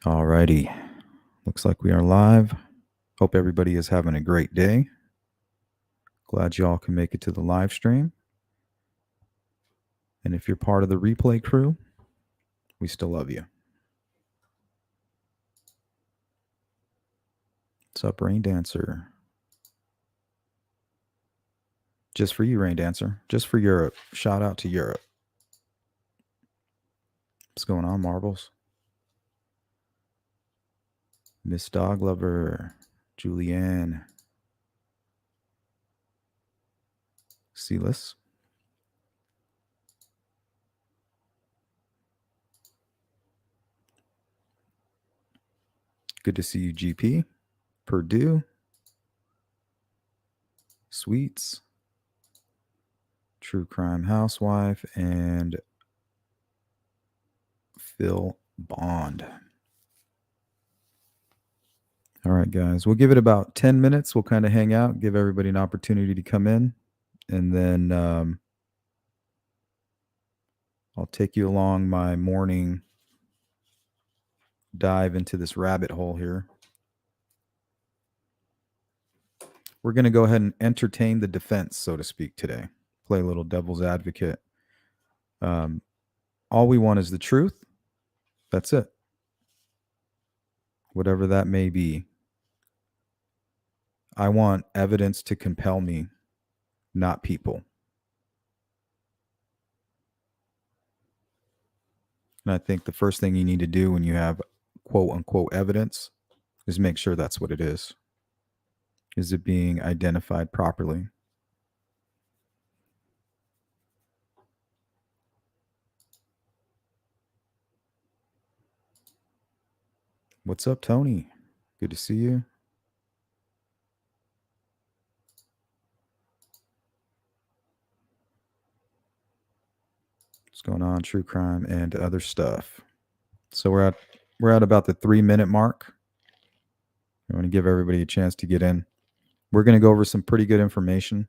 Alrighty. Looks like we are live. Hope everybody is having a great day. Glad you all can make it to the live stream. And if you're part of the replay crew, we still love you. What's up, Rain Dancer? Just for you, Rain Dancer. Just for Europe. Shout out to Europe. What's going on, Marbles? Miss Dog Lover, Julianne, Silas. Good to see you, GP. Purdue. Sweets. True Crime Housewife, and Phil Bond. All right, guys. We'll give it about 10 minutes. We'll kind of hang out, give everybody an opportunity to come in, and then I'll take you along my morning dive into this rabbit hole here. We're going to go ahead and entertain the defense, so to speak, today. Play a little devil's advocate. All we want is the truth. That's it. Whatever that may be. I want evidence to compel me, not people. And I think the first thing you need to do when you have quote unquote evidence is make sure that's what it is. Is it being identified properly? What's up, Tony? Good to see you. What's going on? True crime and other stuff. So we're at about the 3-minute mark. I want to give everybody a chance to get in. We're going to go over some pretty good information,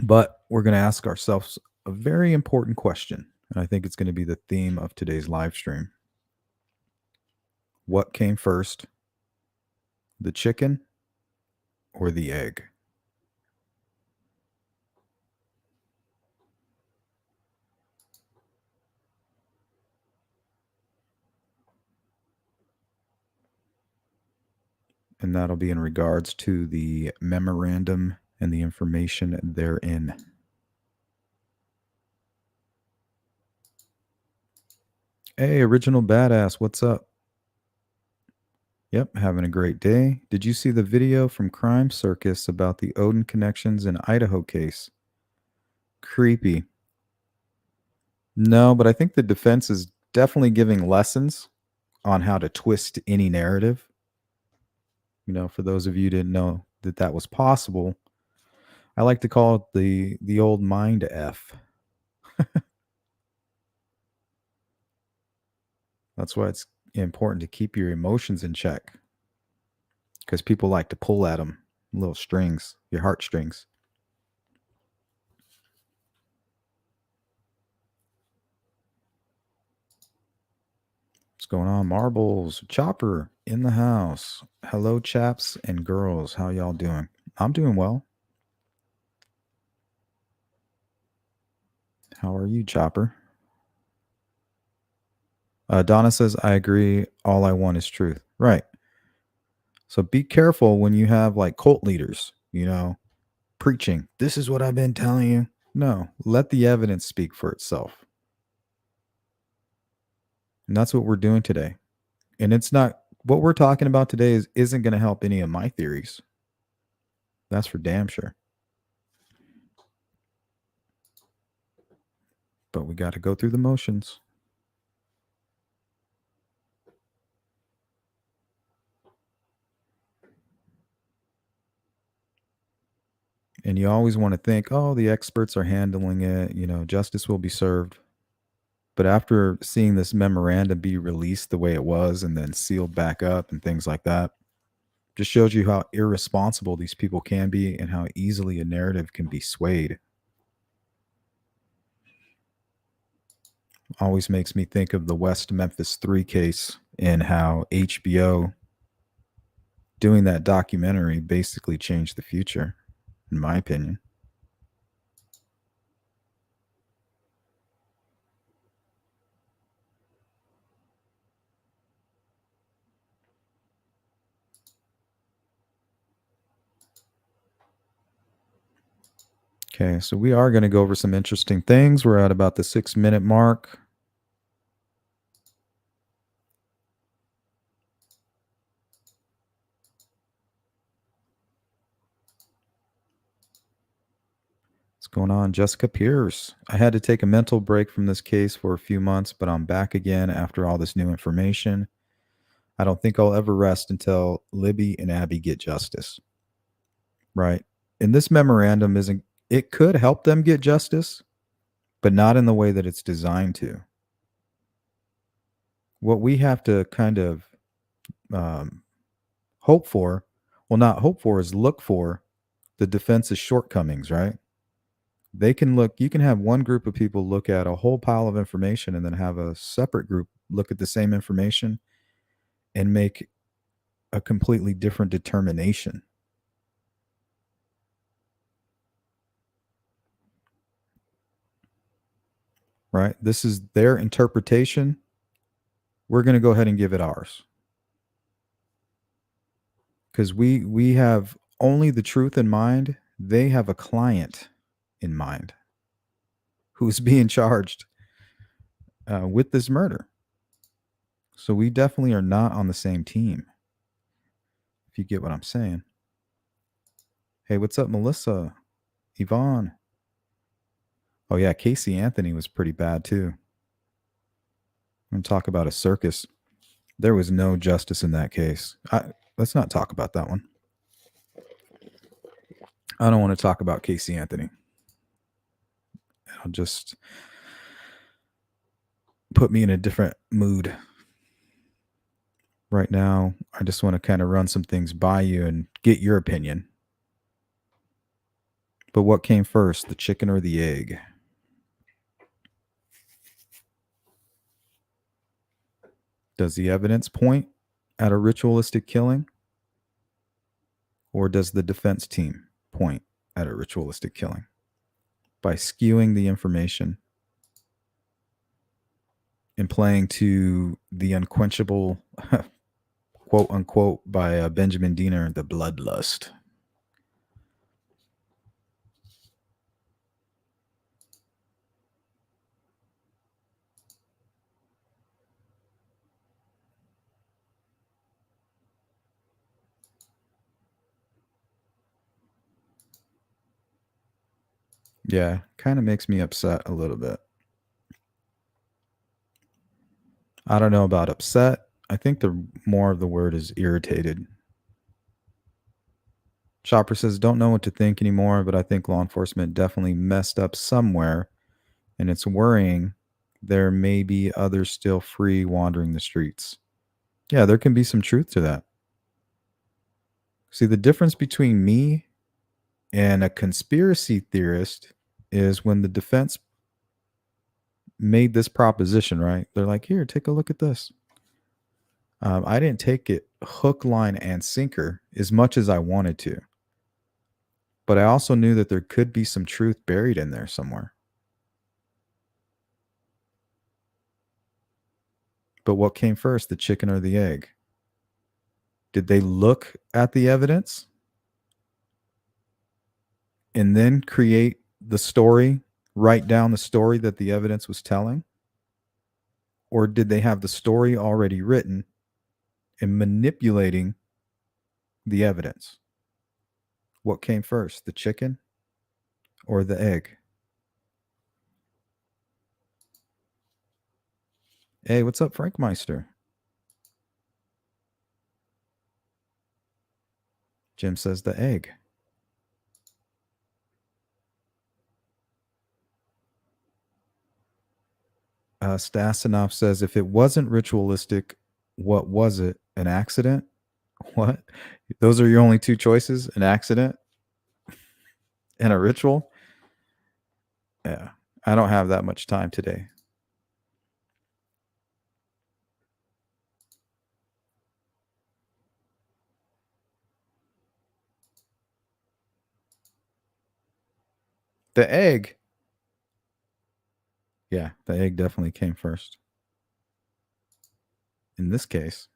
but we're going to ask ourselves a very important question, and I think it's going to be the theme of today's live stream. What came first, the chicken or the egg? And that'll be in regards to the memorandum and the information therein. Hey, Original Badass, what's up? Yep, having a great day. Did you see the video from Crime Circus about the Odin connections in Idaho case? Creepy. No, but I think the defense is definitely giving lessons on how to twist any narrative. You know, for those of you who didn't know that that was possible, I like to call it the old mind F. That's why it's important to keep your emotions in check, because people like to pull at them, little strings, your heartstrings. What's going on? Marbles, Chopper in the house. Hello, chaps and girls. How y'all doing? I'm doing well. How are you, Chopper? Donna says, I agree. All I want is truth. Right. So be careful when you have like cult leaders, you know, preaching, this is what I've been telling you. No, let the evidence speak for itself. And that's what we're doing today. And it's not what we're talking about today isn't going to help any of my theories. That's for damn sure. But we got to go through the motions. And you always want to think, oh, the experts are handling it, you know, justice will be served. But after seeing this memorandum be released the way it was and then sealed back up and things like that, just shows you how irresponsible these people can be and how easily a narrative can be swayed. always makes me think of the West Memphis 3 case and how HBO doing that documentary basically changed the future, in my opinion. Okay, so we are going to go over some interesting things. We're at about the 6-minute mark. What's going on? Jessica Pierce. I had to take a mental break from this case for a few months, but I'm back again after all this new information. I don't think I'll ever rest until Libby and Abby get justice. Right. And this memorandum isn't, it could help them get justice, but not in the way that it's designed to. What we have to kind of um, hope for, well, not hope for, is look for the defense's shortcomings, right? They can look, you can have one group of people look at a whole pile of information and then have a separate group look at the same information and make a completely different determination. Right? This is their interpretation. We're going to go ahead and give it ours. Because we have only the truth in mind. They have a client in mind who's being charged with this murder. So we definitely are not on the same team, if you get what I'm saying. Hey, what's up, Melissa? Yvonne? Oh, yeah, Casey Anthony was pretty bad, too. I'm going to talk about a circus. There was no justice in that case. Let's not talk about that one. I don't want to talk about Casey Anthony. I'll just put me in a different mood. Right now, I just want to kind of run some things by you and get your opinion. But what came first, the chicken or the egg? Does the evidence point at a ritualistic killing? Or does the defense team point at a ritualistic killing? By skewing the information and playing to the unquenchable, quote unquote, by Benjamin Diener, the bloodlust. Yeah, kind of makes me upset a little bit. I don't know about upset. I think the more of the word is irritated. Chopper says, don't know what to think anymore, but I think law enforcement definitely messed up somewhere, and it's worrying there may be others still free wandering the streets. Yeah, there can be some truth to that. See, the difference between me and a conspiracy theorist is when the defense made this proposition, right? They're like, here, take a look at this. I didn't take it hook, line, and sinker as much as I wanted to. But I also knew that there could be some truth buried in there somewhere. But what came first, the chicken or the egg? Did they look at the evidence and then create the story, write down the story that the evidence was telling? Or did they have the story already written and manipulating the evidence? What came first, the chicken or the egg? Hey, what's up, Frank Meister? Jim says the egg. Stasinov says, if it wasn't ritualistic, what was it? An accident? What? Those are your only two choices? An accident and a ritual? Yeah. I don't have that much time today. The egg. Yeah, the egg definitely came first. In this case,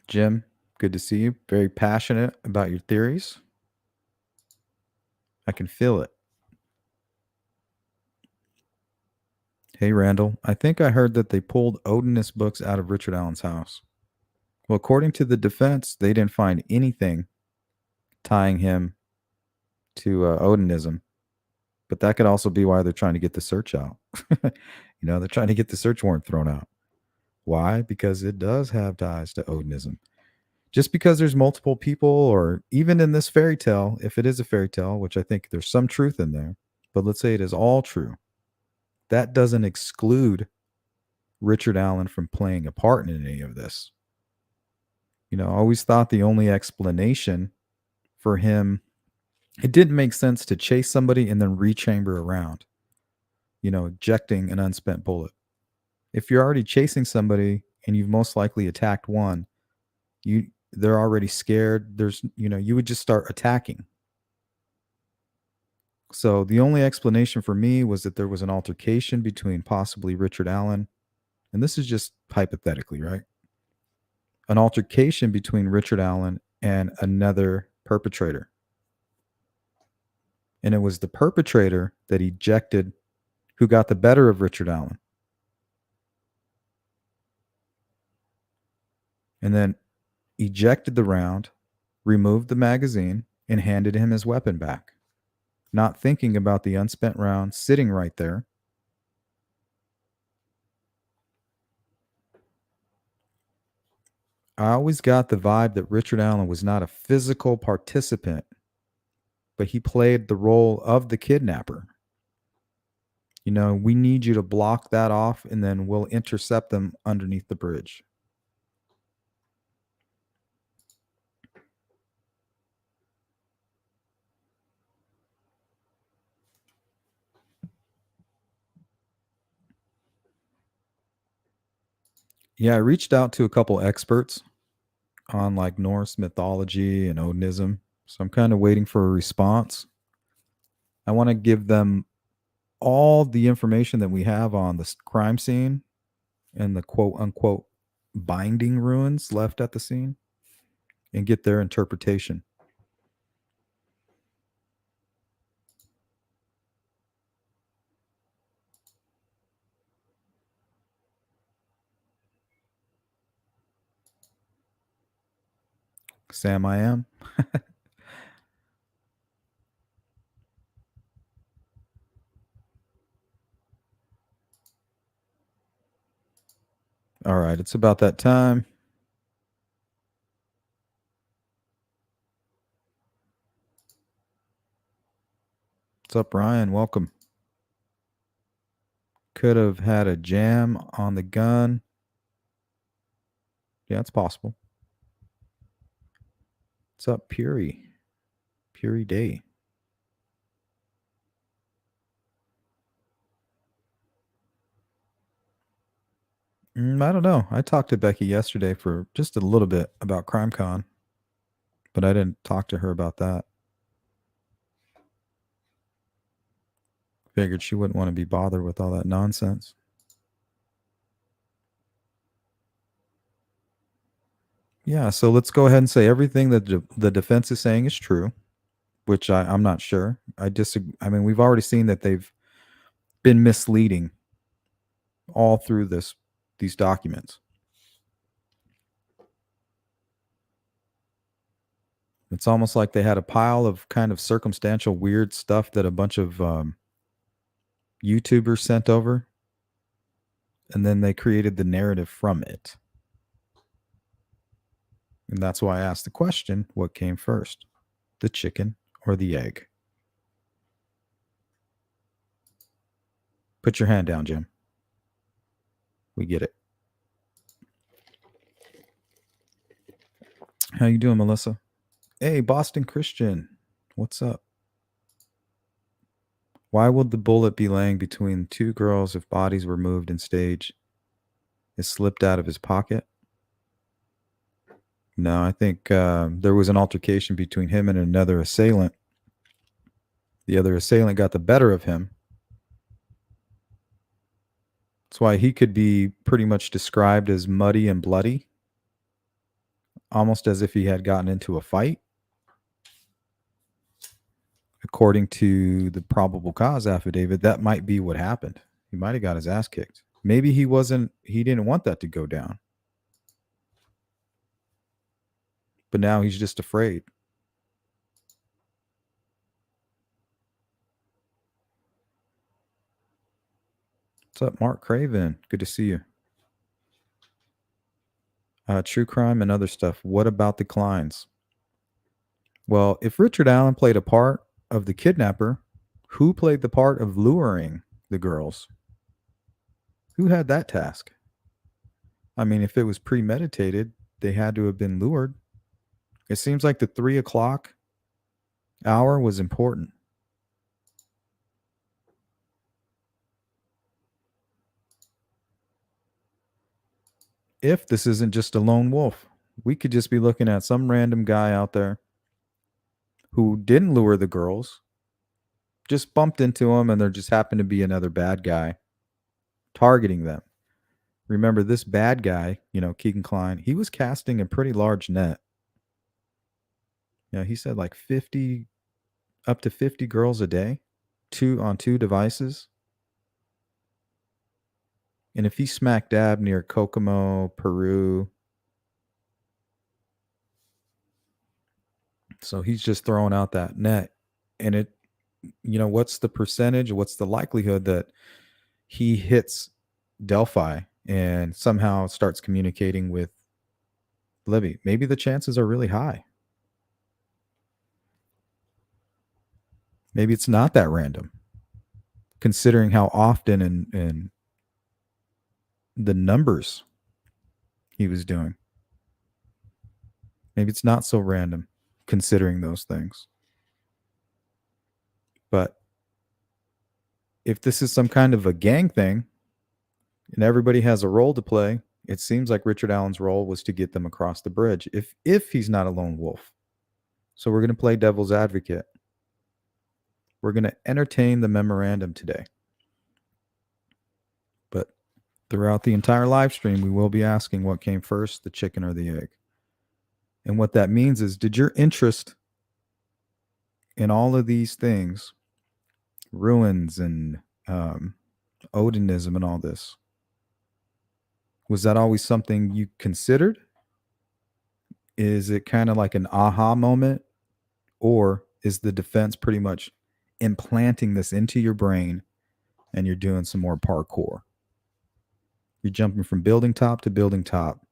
Jim, good to see you. Very passionate about your theories. I can feel it. Hey, Randall, I think I heard that they pulled Odinist books out of Richard Allen's house. Well, according to the defense, they didn't find anything tying him to Odinism, but that could also be why they're trying to get the search out. They're trying to get the search warrant thrown out. Why? Because it does have ties to Odinism. Just because there's multiple people, or even in this fairy tale, if it is a fairy tale, which I think there's some truth in there, but let's say it is all true, that doesn't exclude Richard Allen from playing a part in any of this. I always thought the only explanation for him, it didn't make sense to chase somebody and then rechamber around, ejecting an unspent bullet. If you're already chasing somebody and you've most likely attacked one, they're already scared. You would just start attacking. So the only explanation for me was that there was an altercation between possibly Richard Allen, and this is just hypothetically, right? An altercation between Richard Allen and another perpetrator. And it was the perpetrator that ejected, who got the better of Richard Allen. And then ejected the round, removed the magazine, and handed him his weapon back, not thinking about the unspent round sitting right there. I always got the vibe that Richard Allen was not a physical participant, but he played the role of the kidnapper. We need you to block that off, and then we'll intercept them underneath the bridge. Yeah, I reached out to a couple experts on like Norse mythology and Odinism. So I'm kind of waiting for a response. I want to give them all the information that we have on the crime scene and the quote unquote binding ruins left at the scene and get their interpretation. Sam, I am. All right, it's about that time. What's up, Ryan? Welcome. Could have had a jam on the gun. Yeah, it's possible. What's up, Puri? Puri Day. I don't know. I talked to Becky yesterday for just a little bit about CrimeCon, but I didn't talk to her about that. Figured she wouldn't want to be bothered with all that nonsense. Yeah, so let's go ahead and say everything that the defense is saying is true, which I'm not sure. I disagree. I mean, we've already seen that they've been misleading all through these documents. It's almost like they had a pile of kind of circumstantial weird stuff that a bunch of YouTubers sent over, and then they created the narrative from it. And that's why I asked the question, what came first, the chicken or the egg? Put your hand down, Jim. We get it. How you doing, Melissa? Hey, Boston Christian. What's up? Why would the bullet be laying between two girls if bodies were moved and staged It slipped out of his pocket. No, I think there was an altercation between him and another assailant. The other assailant got the better of him. That's why he could be pretty much described as muddy and bloody, almost as if he had gotten into a fight. According to the probable cause affidavit, that might be what happened. He might have got his ass kicked. Maybe he didn't want that to go down. But now he's just afraid. What's up, Mark Craven? Good to see you. True crime and other stuff. What about the Kleins? Well, if Richard Allen played a part of the kidnapper, who played the part of luring the girls? Who had that task? I mean, if it was premeditated, they had to have been lured. It seems like the 3 o'clock hour was important. If this isn't just a lone wolf, we could just be looking at some random guy out there who didn't lure the girls, just bumped into them, and there just happened to be another bad guy targeting them. Remember, this bad guy, Keegan Kline, he was casting a pretty large net. He said like 50, up to 50 girls a day, on two devices. And if he's smack dab near Kokomo, Peru, so he's just throwing out that net. And what's the percentage? What's the likelihood that he hits Delphi and somehow starts communicating with Libby? Maybe the chances are really high. Maybe it's not that random, considering how often and the numbers he was doing. Maybe it's not so random, considering those things. But if this is some kind of a gang thing and everybody has a role to play, it seems like Richard Allen's role was to get them across the bridge, if he's not a lone wolf. So we're going to play devil's advocate. We're going to entertain the memorandum today. But throughout the entire live stream, we will be asking what came first, the chicken or the egg. And what that means is, did your interest in all of these things, ruins and Odinism and all this, was that always something you considered? Is it kind of like an aha moment? Or is the defense pretty much implanting this into your brain and you're doing some more parkour? You're jumping from building top to building top.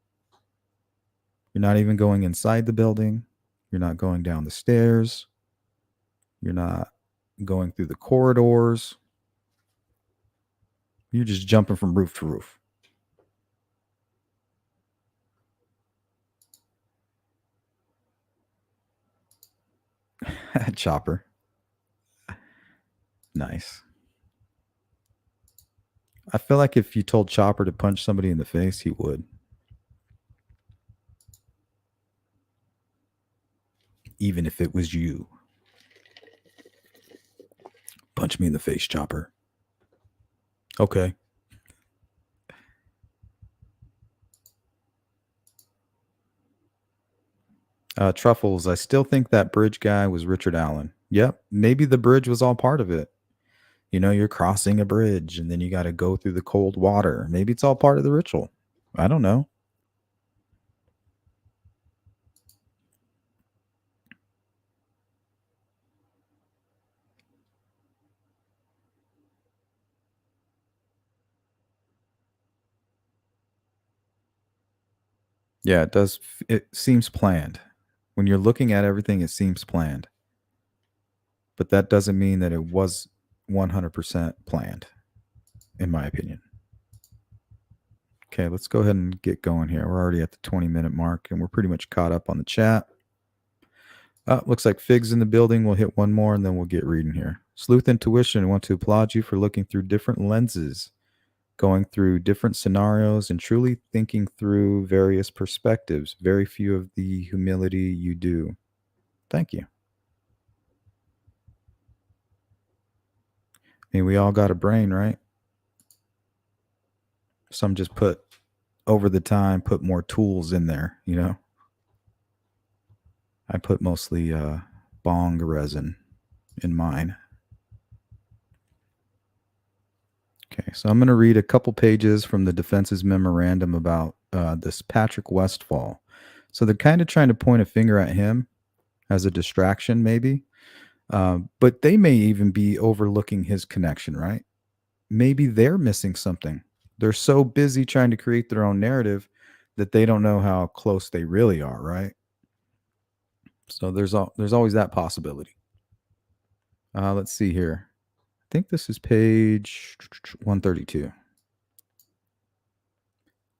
You're not even going inside the building. You're not going down the stairs. You're not going through the corridors. You're just jumping from roof to roof. Chopper. Nice. I feel like if you told Chopper to punch somebody in the face, he would. Even if it was you. Punch me in the face, Chopper. Okay. Truffles, I still think that bridge guy was Richard Allen. Yep, maybe the bridge was all part of it. You're crossing a bridge and then you got to go through the cold water. Maybe it's all part of the ritual. I don't know. Yeah, it does. It seems planned. When you're looking at everything, it seems planned. But that doesn't mean that it was 100% planned, in my opinion. Okay, let's go ahead and get going here. We're already at the 20-minute mark, and we're pretty much caught up on the chat. Looks like Fig's in the building. We'll hit one more, and then we'll get reading here. Sleuth Intuition, I want to applaud you for looking through different lenses going through different scenarios and truly thinking through various perspectives. Very few of the humility you do. Thank you. I mean, we all got a brain, right? Some just put over the time, put more tools in there, you know? I put mostly bong resin in mine. Okay, so I'm going to read a couple pages from the defense's memorandum about this Patrick Westfall. So they're kind of trying to point a finger at him as a distraction, maybe. But they may even be overlooking his connection, right? Maybe they're missing something. They're so busy trying to create their own narrative that they don't know how close they really are, right? So there's always that possibility. Let's see here. I think this is page 132.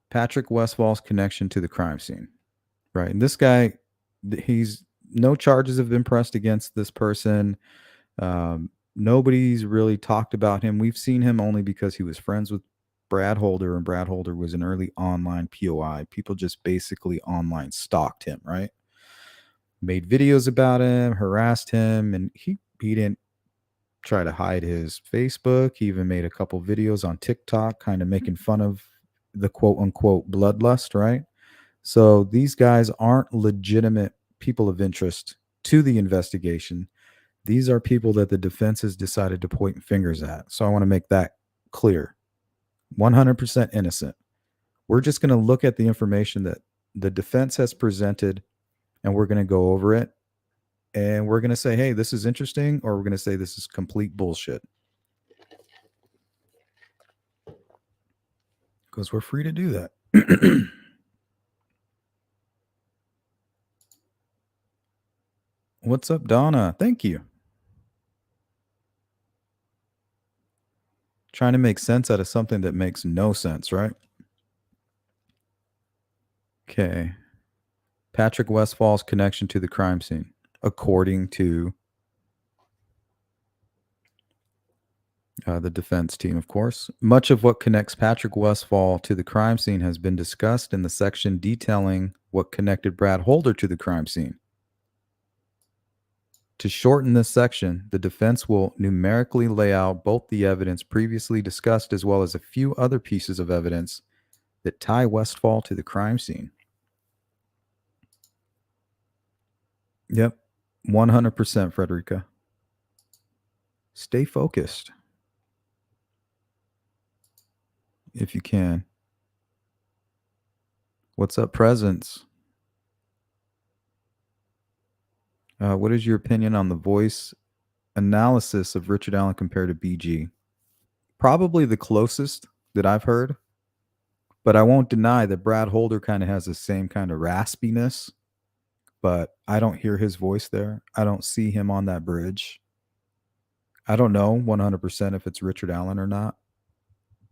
Patrick Westfall's connection to the crime scene, right? And this guy, he's no charges have been pressed against this person. Nobody's really talked about him. We've seen him only because he was friends with Brad Holder, and Brad Holder was an early online POI. People just basically online stalked him, right? Made videos about him, harassed him, and he didn't try to hide his Facebook. He even made a couple videos on TikTok, kind of making fun of the quote unquote bloodlust, right? So these guys aren't legitimate people of interest to the investigation. These are people that the defense has decided to point fingers at. So I want to make that clear. 100% innocent. We're just going to look at the information that the defense has presented, and we're going to go over it. And we're going to say, hey, this is interesting, or we're going to say this is complete bullshit. Because we're free to do that. What's up, Donna? Thank you. Trying to make sense out of something that makes no sense, right? Okay. Patrick Westfall's connection to the crime scene, according to the defense team, of course. Much of what connects Patrick Westfall to the crime scene has been discussed in the section detailing what connected Brad Holder to the crime scene. To shorten this section, the defense will numerically lay out both the evidence previously discussed as well as a few other pieces of evidence that tie Westfall to the crime scene. Yep, 100%, Frederica. Stay focused if you can. What's up, Presence? What is your opinion on the voice analysis of Richard Allen compared to BG? Probably the closest that I've heard, but I won't deny that Brad Holder kind of has the same kind of raspiness, but I don't hear his voice there. I don't see him on that bridge. I don't know 100% if it's Richard Allen or not,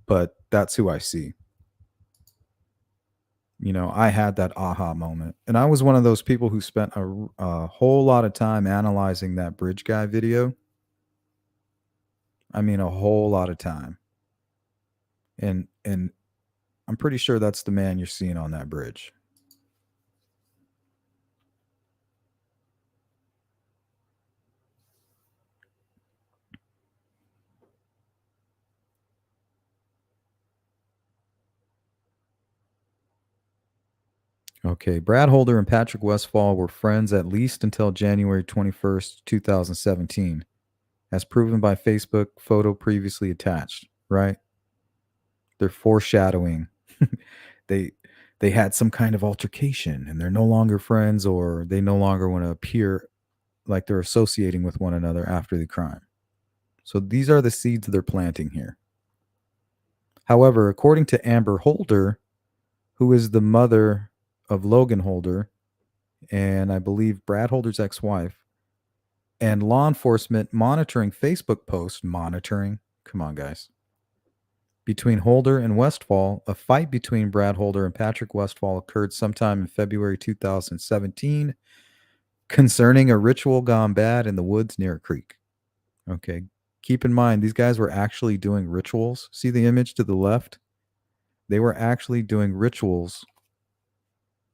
but that's who I see. You know, I had that aha moment. And I was one of those people who spent a whole lot of time analyzing that bridge guy video. I mean, a whole lot of time. And I'm pretty sure that's the man you're seeing on that bridge. Okay, Brad Holder and Patrick Westfall were friends at least until January 21st, 2017, as proven by Facebook photo previously attached, right? They're foreshadowing. they had some kind of altercation and they're no longer friends, or they no longer want to appear like they're associating with one another after the crime. So these are the seeds they're planting here. However, according to Amber Holder, who is the mother of Logan Holder, and I believe Brad Holder's ex-wife, and law enforcement monitoring Facebook posts, come on, guys, between Holder and Westfall, a fight between Brad Holder and Patrick Westfall occurred sometime in February 2017 concerning a ritual gone bad in the woods near a creek. Okay, Keep in mind, these guys were actually doing rituals. See the image to the left? They were actually doing rituals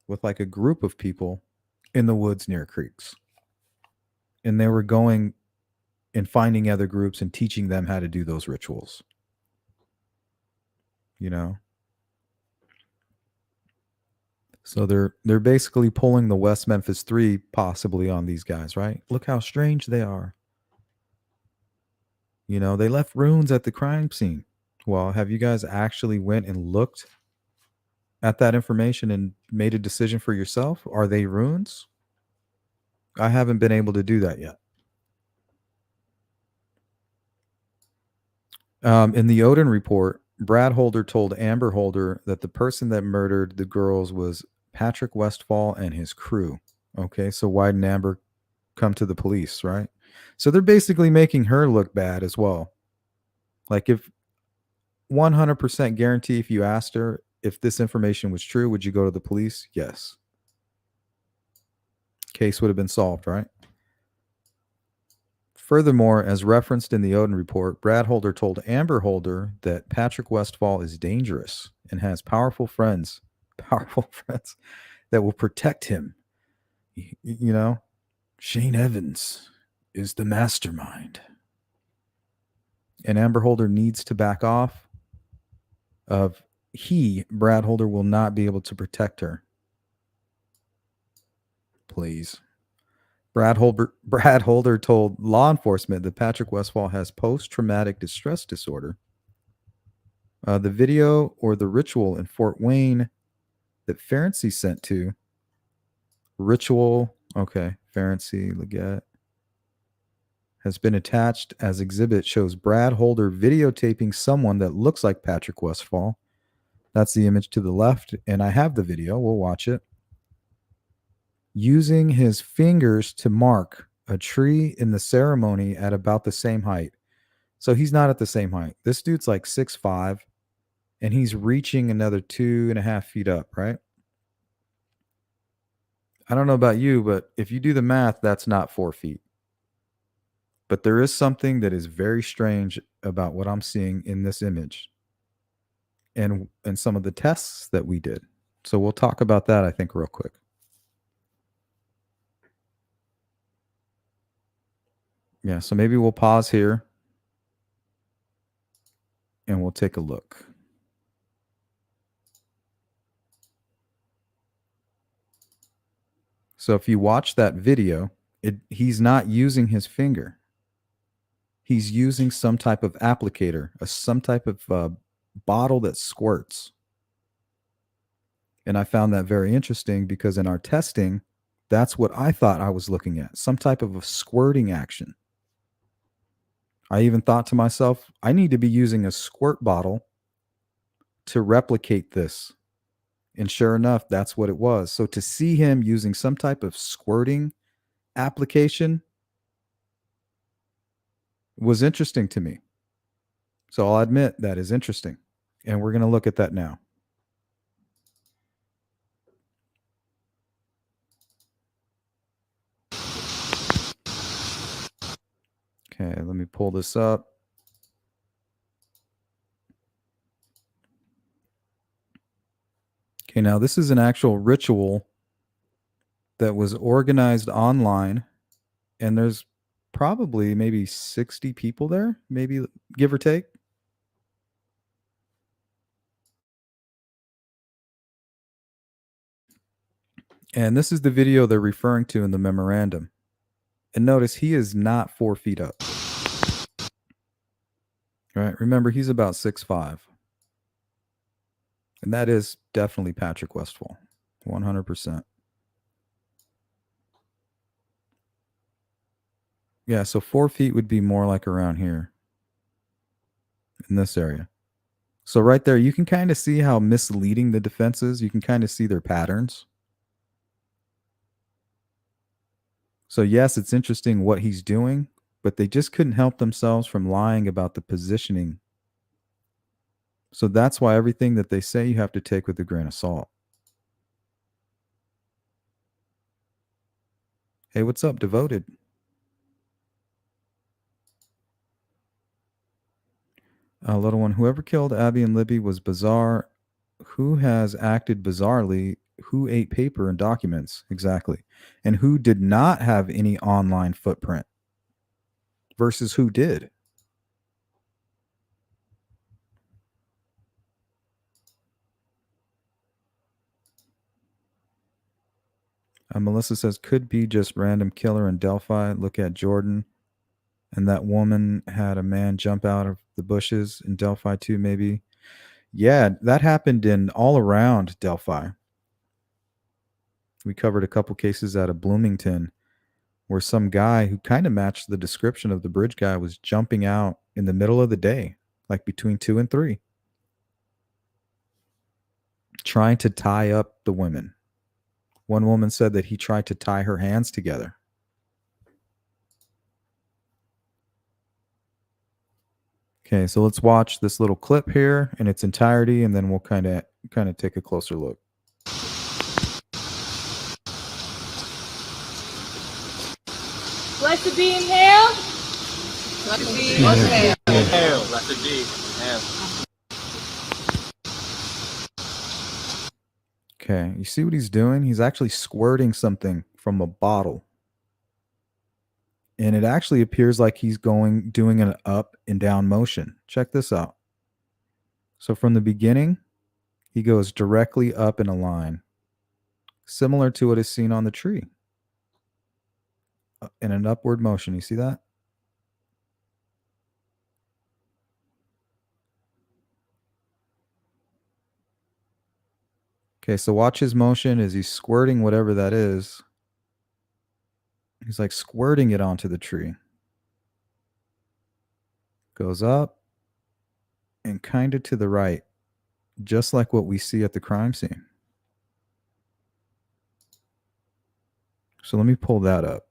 with like a group of people in the woods near creeks. And they were going and finding other groups and teaching them how to do those rituals. You know? So they're basically pulling the West Memphis 3 possibly on these guys, right? Look how strange they are. You know, they left runes at the crime scene. Well, have you guys actually went and looked at that information and made a decision for yourself? Are they runes? I haven't been able to do that yet. In the Odin report, Brad Holder told Amber Holder that the person that murdered the girls was Patrick Westfall and his crew. Okay, so why didn't Amber come to the police, right? So they're basically making her look bad as well. Like, if 100% guarantee, if you asked her if this information was true, would you go to the police? Yes. Case would have been solved, right? Furthermore, as referenced in the Odin report, Brad Holder told Amber Holder that Patrick Westfall is dangerous and has powerful friends that will protect him. You know, Shane Evans is the mastermind. And Amber Holder needs to back off of Brad Holder, will not be able to protect her. Please. Brad Holder told law enforcement that Patrick Westfall has post-traumatic distress disorder. The video or the ritual in Fort Wayne that Ferenczi sent to Ferenczi Leggett has been attached as exhibit, shows Brad Holder videotaping someone that looks like Patrick Westfall. That's the image to the left, and I have the video. We'll watch it. Using his fingers to mark a tree in the ceremony at about the same height. So he's not at the same height. This dude's like 6'5", and he's reaching another 2.5 feet up, right? I don't know about you, but if you do the math, that's not 4 feet. But there is something that is very strange about what I'm seeing in this image and some of the tests that we did. So we'll talk about that, I think, real quick. Yeah, so maybe we'll pause here and we'll take a look. So if you watch that video, he's not using his finger. He's using some type of applicator, some type of bottle that squirts. And I found that very interesting because in our testing, that's what I thought I was looking at, some type of a squirting action. I even thought to myself, I need to be using a squirt bottle to replicate this. And sure enough, that's what it was. So to see him using some type of squirting application was interesting to me. So I'll admit that is interesting. And we're going to look at that now. Okay, let me pull this up. Okay, now this is an actual ritual that was organized online, and there's probably maybe 60 people there, maybe give or take. And this is the video they're referring to in the memorandum. And notice he is not 4 feet up. Right? Remember, he's about 6'5". And that is definitely Patrick Westfall. 100%. Yeah, so 4 feet would be more like around here. In this area. So right there, you can kind of see how misleading the defense is. You can kind of see their patterns. So yes, it's interesting what he's doing, but they just couldn't help themselves from lying about the positioning. So that's why everything that they say you have to take with a grain of salt. Hey, what's up, Devoted? A little one. Whoever killed Abby and Libby was bizarre. Who has acted bizarrely? Who ate paper and documents? Exactly. And who did not have any online footprint versus who did? Melissa says, could be just random killer in Delphi. Look at Jordan. And that woman had a man jump out of the bushes in Delphi too, maybe. Yeah, that happened in all around Delphi. We covered a couple cases out of Bloomington where some guy who kind of matched the description of the bridge guy was jumping out in the middle of the day, like between 2 and 3, trying to tie up the women. One woman said that he tried to tie her hands together. Okay, so let's watch this little clip here in its entirety, and then we'll kind of take a closer look. Blessed be inhale. Blessed be exhale. Inhale. Blessed be inhale. Okay, you see what he's doing? He's actually squirting something from a bottle. And it actually appears like he's doing an up and down motion. Check this out. So from the beginning, he goes directly up in a line, similar to what is seen on the tree. In an upward motion. You see that? Okay, so watch his motion as he's squirting whatever that is. He's like squirting it onto the tree. Goes up and kind of to the right, just like what we see at the crime scene. So let me pull that up.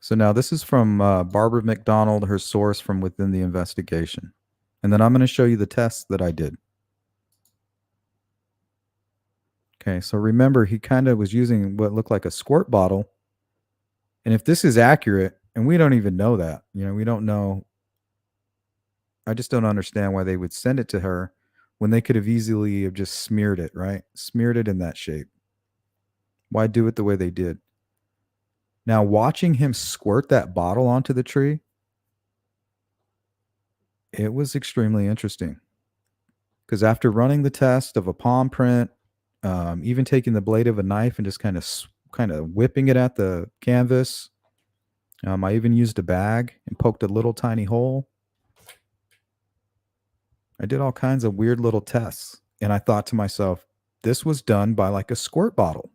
So now this is from Barbara McDonald, her source from within the investigation. And then I'm going to show you the tests that I did. Okay, so remember, he kind of was using what looked like a squirt bottle. And if this is accurate, and we don't even know that, we don't know. I just don't understand why they would send it to her when they could have easily have just smeared it, right? Smeared it in that shape. Why do it the way they did? Now, watching him squirt that bottle onto the tree, it was extremely interesting. Because after running the test of a palm print, even taking the blade of a knife and just kind of whipping it at the canvas, I even used a bag and poked a little tiny hole. I did all kinds of weird little tests. And I thought to myself, this was done by like a squirt bottle.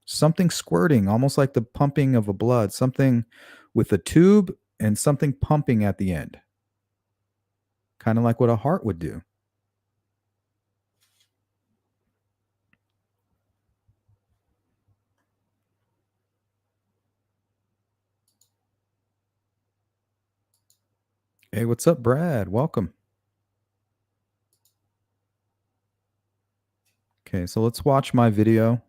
Something squirting, almost like the pumping of a blood, something with a tube and something pumping at the end. Kind of like what a heart would do. Hey, what's up, Brad? Welcome. Okay, so let's watch my video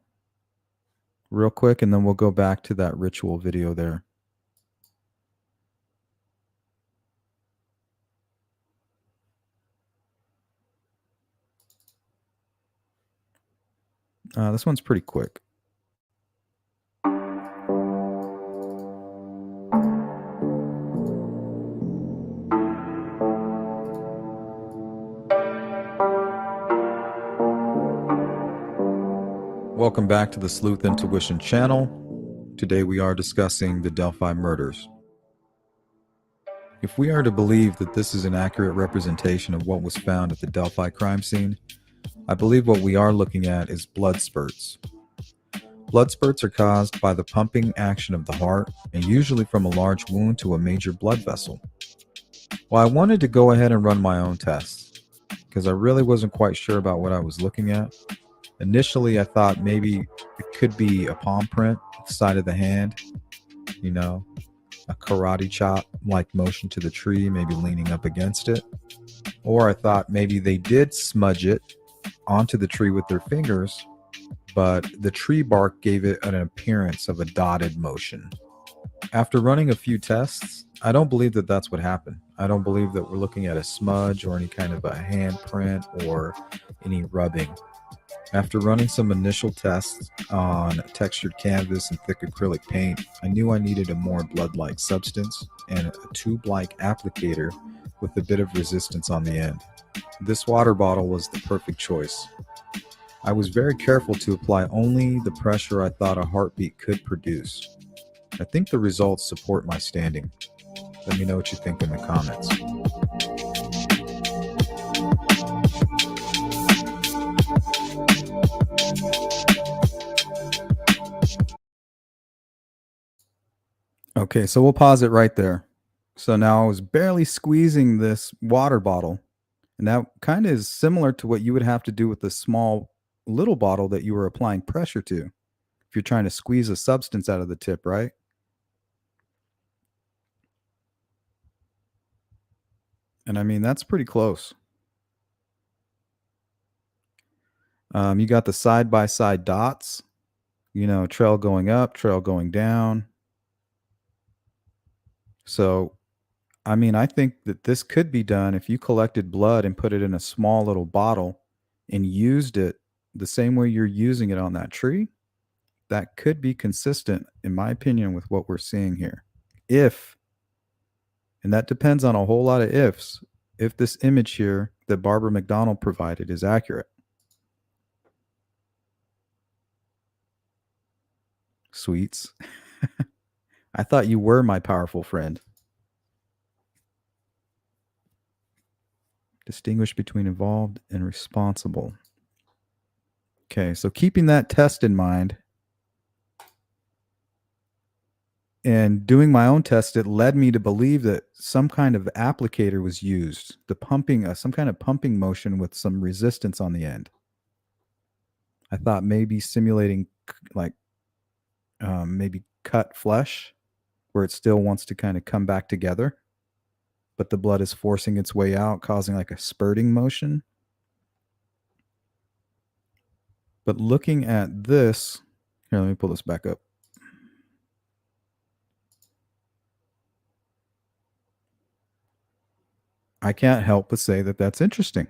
real quick, and then we'll go back to that ritual video there. This one's pretty quick. Welcome back to the Sleuth Intuition channel. Today we are discussing the Delphi murders. If we are to believe that this is an accurate representation of what was found at the Delphi crime scene, I believe what we are looking at is blood spurts. Blood spurts are caused by the pumping action of the heart and usually from a large wound to a major blood vessel. Well, I wanted to go ahead and run my own tests because I really wasn't quite sure about what I was looking at. Initially, I thought maybe it could be a palm print off side of the hand, you know, a karate chop like motion to the tree, maybe leaning up against it. Or I thought maybe they did smudge it onto the tree with their fingers, but the tree bark gave it an appearance of a dotted motion. After running a few tests, I don't believe that that's what happened. I don't believe that we're looking at a smudge or any kind of a handprint or any rubbing. After running some initial tests on textured canvas and thick acrylic paint, I knew I needed a more blood-like substance and a tube-like applicator with a bit of resistance on the end. This water bottle was the perfect choice. I was very careful to apply only the pressure I thought a heartbeat could produce. I think the results support my standing. Let me know what you think in the comments. Okay, so we'll pause it right there. So now I was barely squeezing this water bottle, and that kind of is similar to what you would have to do with the small little bottle that you were applying pressure to if you're trying to squeeze a substance out of the tip, right? And I mean, that's pretty close. You got the side-by-side dots, trail going up, trail going down. So, I mean, I think that this could be done if you collected blood and put it in a small little bottle and used it the same way you're using it on that tree. That could be consistent, in my opinion, with what we're seeing here. And that depends on a whole lot of ifs, if this image here that Barbara McDonald provided is accurate. Sweets. I thought you were my powerful friend. Distinguish between involved and responsible. Okay, so keeping that test in mind and doing my own test, it led me to believe that some kind of applicator was used, the pumping, some kind of pumping motion with some resistance on the end. I thought maybe simulating like maybe cut flesh where it still wants to kind of come back together, but the blood is forcing its way out, causing like a spurting motion. But looking at this, here, let me pull this back up. I can't help but say that that's interesting.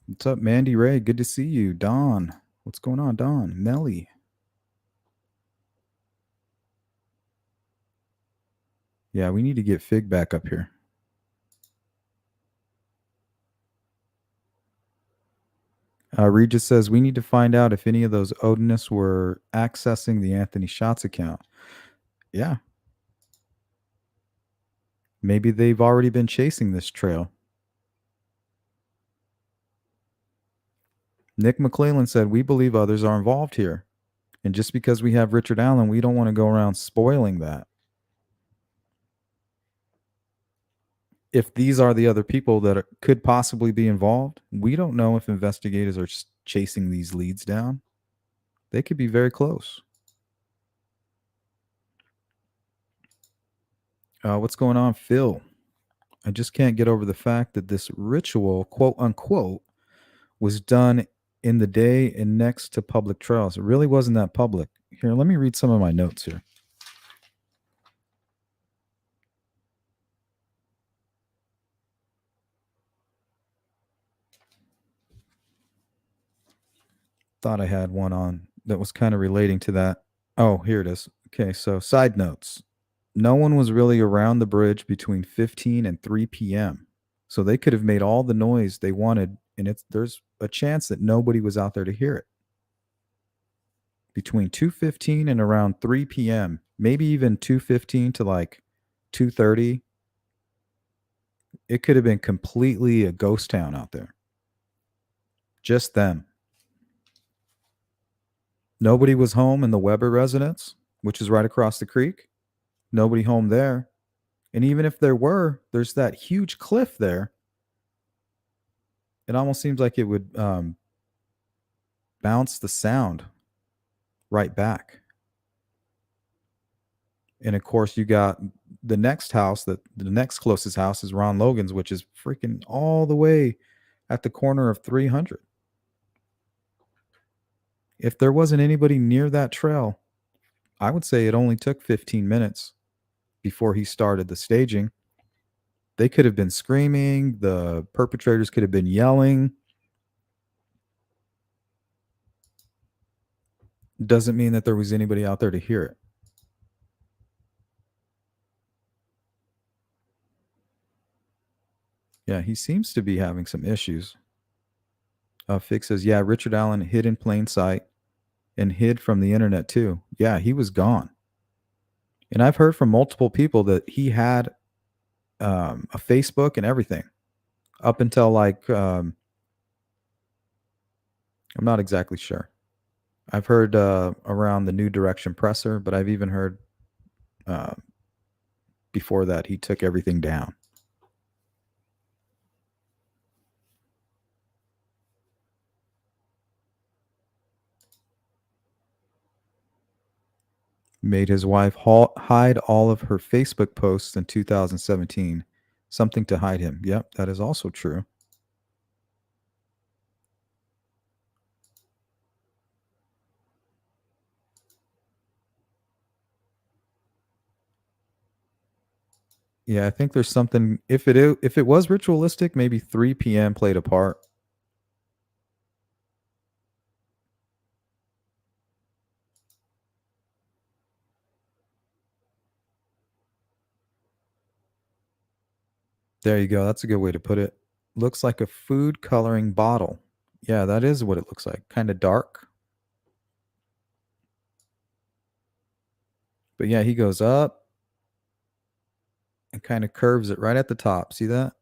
What's up, Mandy Ray? Good to see you. Don. What's going on, Don? Nelly. Yeah, we need to get Fig back up here. Regis says, we need to find out if any of those Odinists were accessing the Anthony Shots account. Yeah. Maybe they've already been chasing this trail. Nick McClellan said, we believe others are involved here. And just because we have Richard Allen, we don't want to go around spoiling that. If these are the other people that could possibly be involved, we don't know if investigators are chasing these leads down. They could be very close. What's going on, Phil? I just can't get over the fact that this ritual, quote unquote, was done in the day and next to public trails. It really wasn't that public. Here, let me read some of my notes here. Thought I had one on that was kind of relating to that. Oh, here it is. Okay, so side notes. No one was really around the bridge between 15 and 3 p.m. So they could have made all the noise they wanted, and there's a chance that nobody was out there to hear it. Between 2:15 and around 3 p.m., maybe even 2:15 to like 2:30, it could have been completely a ghost town out there. Just them. Nobody was home in the Weber residence, which is right across the creek. Nobody home there. And even if there were, there's that huge cliff there. It almost seems like it would bounce the sound right back. And of course, you got the next house, that the next closest house is Ron Logan's, which is freaking all the way at the corner of 300. If there wasn't anybody near that trail, I would say it only took 15 minutes before he started the staging. They could have been screaming, the perpetrators could have been yelling. Doesn't mean that there was anybody out there to hear it. Yeah, he seems to be having some issues. Fix says, yeah, Richard Allen hid in plain sight and hid from the internet too. Yeah, he was gone. And I've heard from multiple people that he had a Facebook and everything up until like, I'm not exactly sure. I've heard around the New Direction presser, but I've even heard uh, before that he took everything down. Made his wife hide all of her Facebook posts in 2017. Something to hide him. Yep, that is also true. Yeah, I think there's something. If it was ritualistic, maybe 3 p.m. played a part. There you go. That's a good way to put it. Looks like a food coloring bottle. Yeah, that is what it looks like. Kind of dark. But yeah, he goes up and kind of curves it right at the top. See that?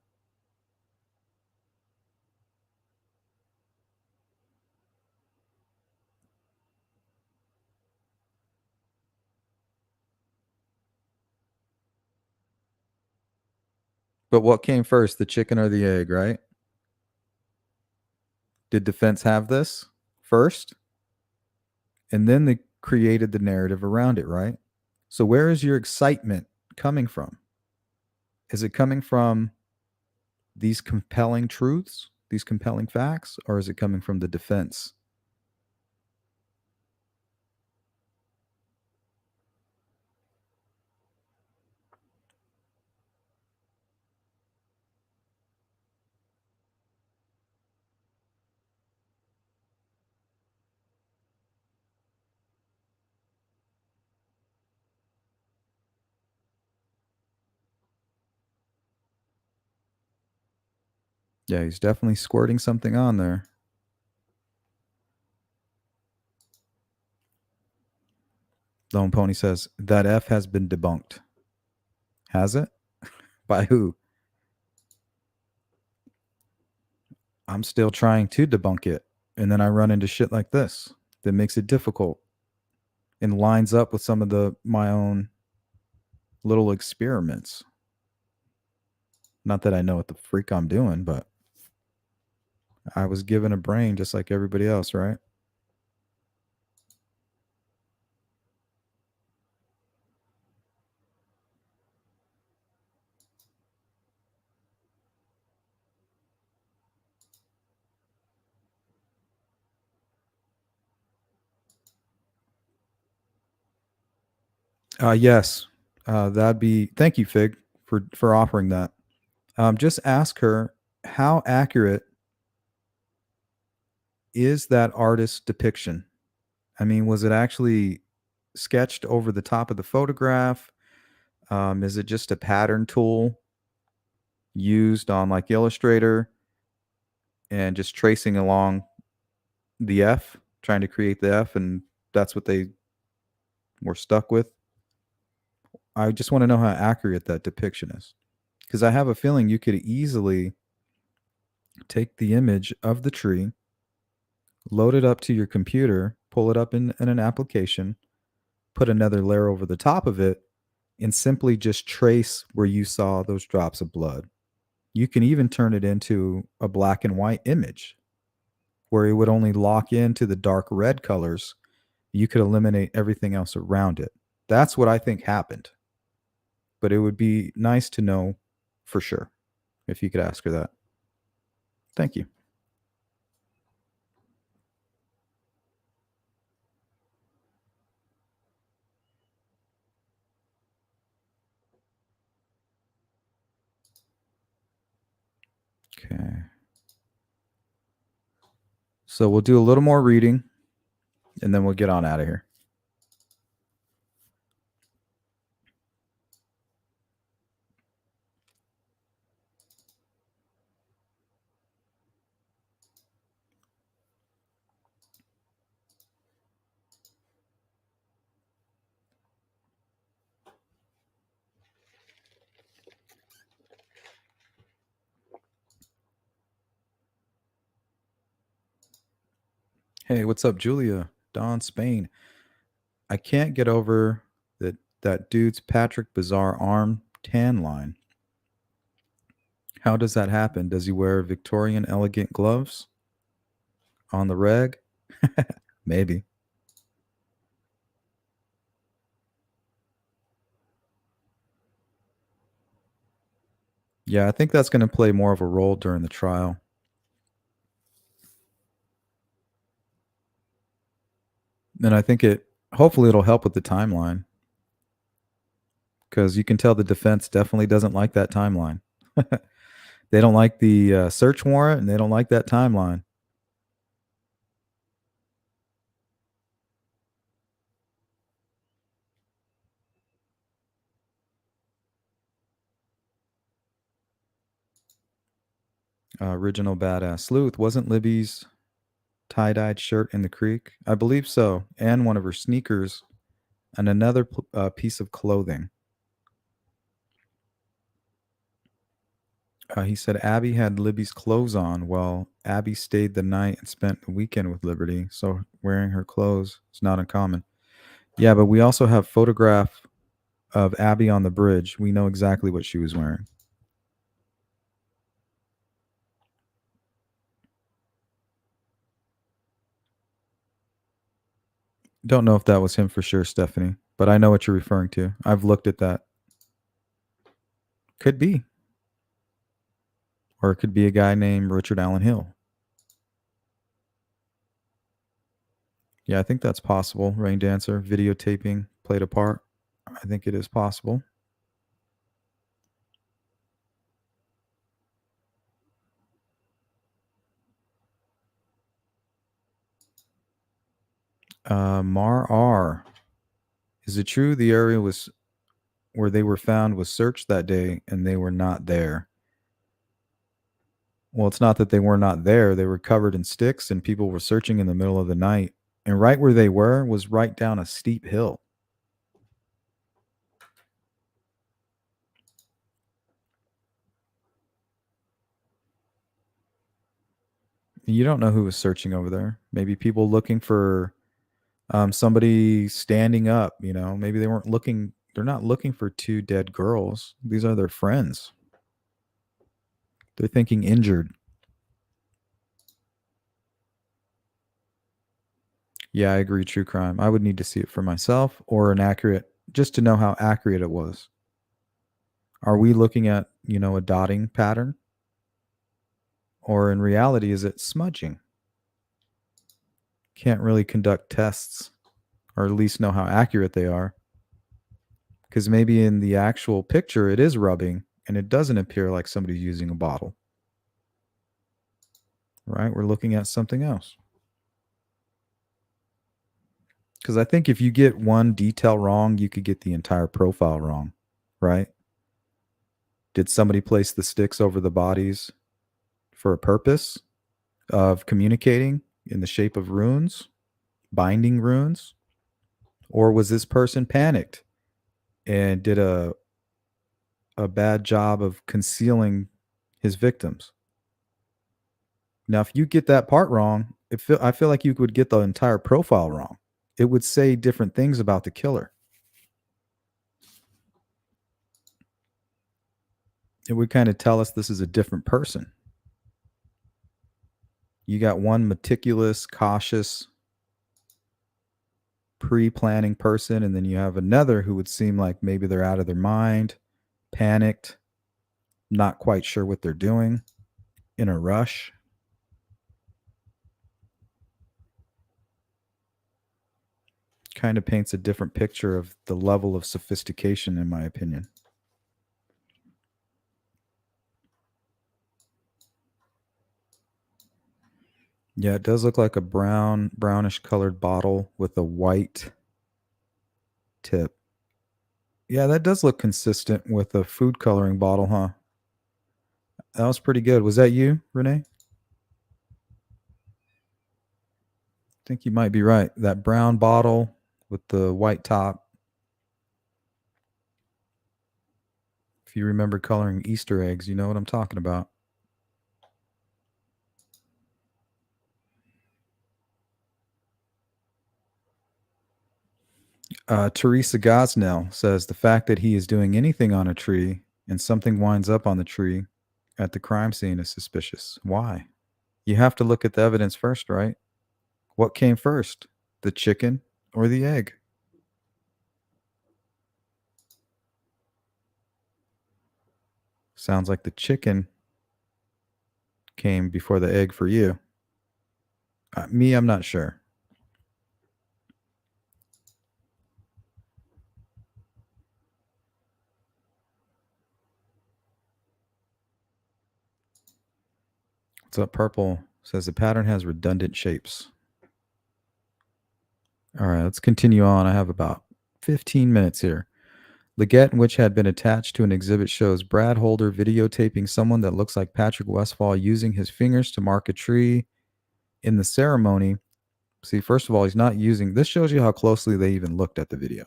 But what came first, the chicken or the egg, right? Did defense have this first? And then they created the narrative around it, right? So where is your excitement coming from? Is it coming from these compelling truths, these compelling facts, or is it coming from the defense? Yeah, he's definitely squirting something on there. Lone Pony says, that F has been debunked. Has it? By who? I'm still trying to debunk it. And then I run into shit like this that makes it difficult and lines up with some of my own little experiments. Not that I know what the freak I'm doing, but I was given a brain just like everybody else, right? Yes. That'd be, thank you, Fig, for offering that. Just ask her, how accurate is that artist's depiction? I mean, was it actually sketched over the top of the photograph? Is it just a pattern tool used on like Illustrator and just tracing along the F, trying to create the F, and that's what they were stuck with? I just want to know how accurate that depiction is, because I have a feeling you could easily take the image of the tree, load it up to your computer, pull it up in an application, put another layer over the top of it, and simply just trace where you saw those drops of blood. You can even turn it into a black and white image where it would only lock into the dark red colors. You could eliminate everything else around it. That's what I think happened. But it would be nice to know for sure if you could ask her that. Thank you. Okay. So we'll do a little more reading and then we'll get on out of here. Hey, what's up, Julia? Don Spain. I can't get over that dude's Patrick Bizarre arm tan line. How does that happen? Does he wear Victorian elegant gloves on the reg? Maybe. Yeah, I think that's going to play more of a role during the trial. And I think hopefully it'll help with the timeline because you can tell the defense definitely doesn't like that timeline. They don't like the search warrant and they don't like that timeline. Original badass sleuth. Wasn't Libby's tie-dyed shirt in the creek? I believe so. And one of her sneakers and another piece of clothing. He said Abby had Libby's clothes on while Abby stayed the night and spent the weekend with Liberty. So wearing her clothes is not uncommon. Yeah, but we also have photograph of Abby on the bridge. We know exactly what she was wearing. Don't know if that was him for sure, Stephanie, but I know what you're referring to. I've looked at that. Could be. Or it could be a guy named Richard Allen Hill. Yeah, I think that's possible. Rain Dancer, videotaping played a part. I think it is possible. Mar R. Is it true the area was where they were found was searched that day and they were not there? Well, it's not that they were not there. They were covered in sticks and people were searching in the middle of the night. And right where they were was right down a steep hill. You don't know who was searching over there. Maybe people looking for somebody standing up, maybe they weren't looking, they're not looking for two dead girls. These are their friends. They're thinking injured. Yeah, I agree. True crime. I would need to see it for myself or just to know how accurate it was. Are we looking at, a dotting pattern? Or in reality, is it smudging? Can't really conduct tests or at least know how accurate they are. Because maybe in the actual picture, it is rubbing and it doesn't appear like somebody's using a bottle. Right? We're looking at something else. Because I think if you get one detail wrong, you could get the entire profile wrong, right? Did somebody place the sticks over the bodies for a purpose of communicating in the shape of runes, binding runes? Or was this person panicked and did a bad job of concealing his victims? Now, if you get that part wrong, I feel like you would get the entire profile wrong. It would say different things about the killer. It would kind of tell us this is a different person. You got one meticulous, cautious, pre-planning person, and then you have another who would seem like maybe they're out of their mind, panicked, not quite sure what they're doing, in a rush. Kind of paints a different picture of the level of sophistication, in my opinion. Yeah, it does look like a brownish colored bottle with a white tip. Yeah, that does look consistent with a food coloring bottle, huh? That was pretty good. Was that you, Renee? I think you might be right. That brown bottle with the white top. If you remember coloring Easter eggs, you know what I'm talking about. Teresa Gosnell says the fact that he is doing anything on a tree and something winds up on the tree at the crime scene is suspicious. Why? You have to look at the evidence first, right? What came first, the chicken or the egg? Sounds like the chicken came before the egg for you. Me, I'm not sure. What's up, Purple? Says the pattern has redundant shapes. All right, let's continue on. I have about 15 minutes here. Leggett, which had been attached to an exhibit, shows Brad Holder videotaping someone that looks like Patrick Westfall using his fingers to mark a tree in the ceremony. See, first of all, he's not using this. Shows you how closely they even looked at the video,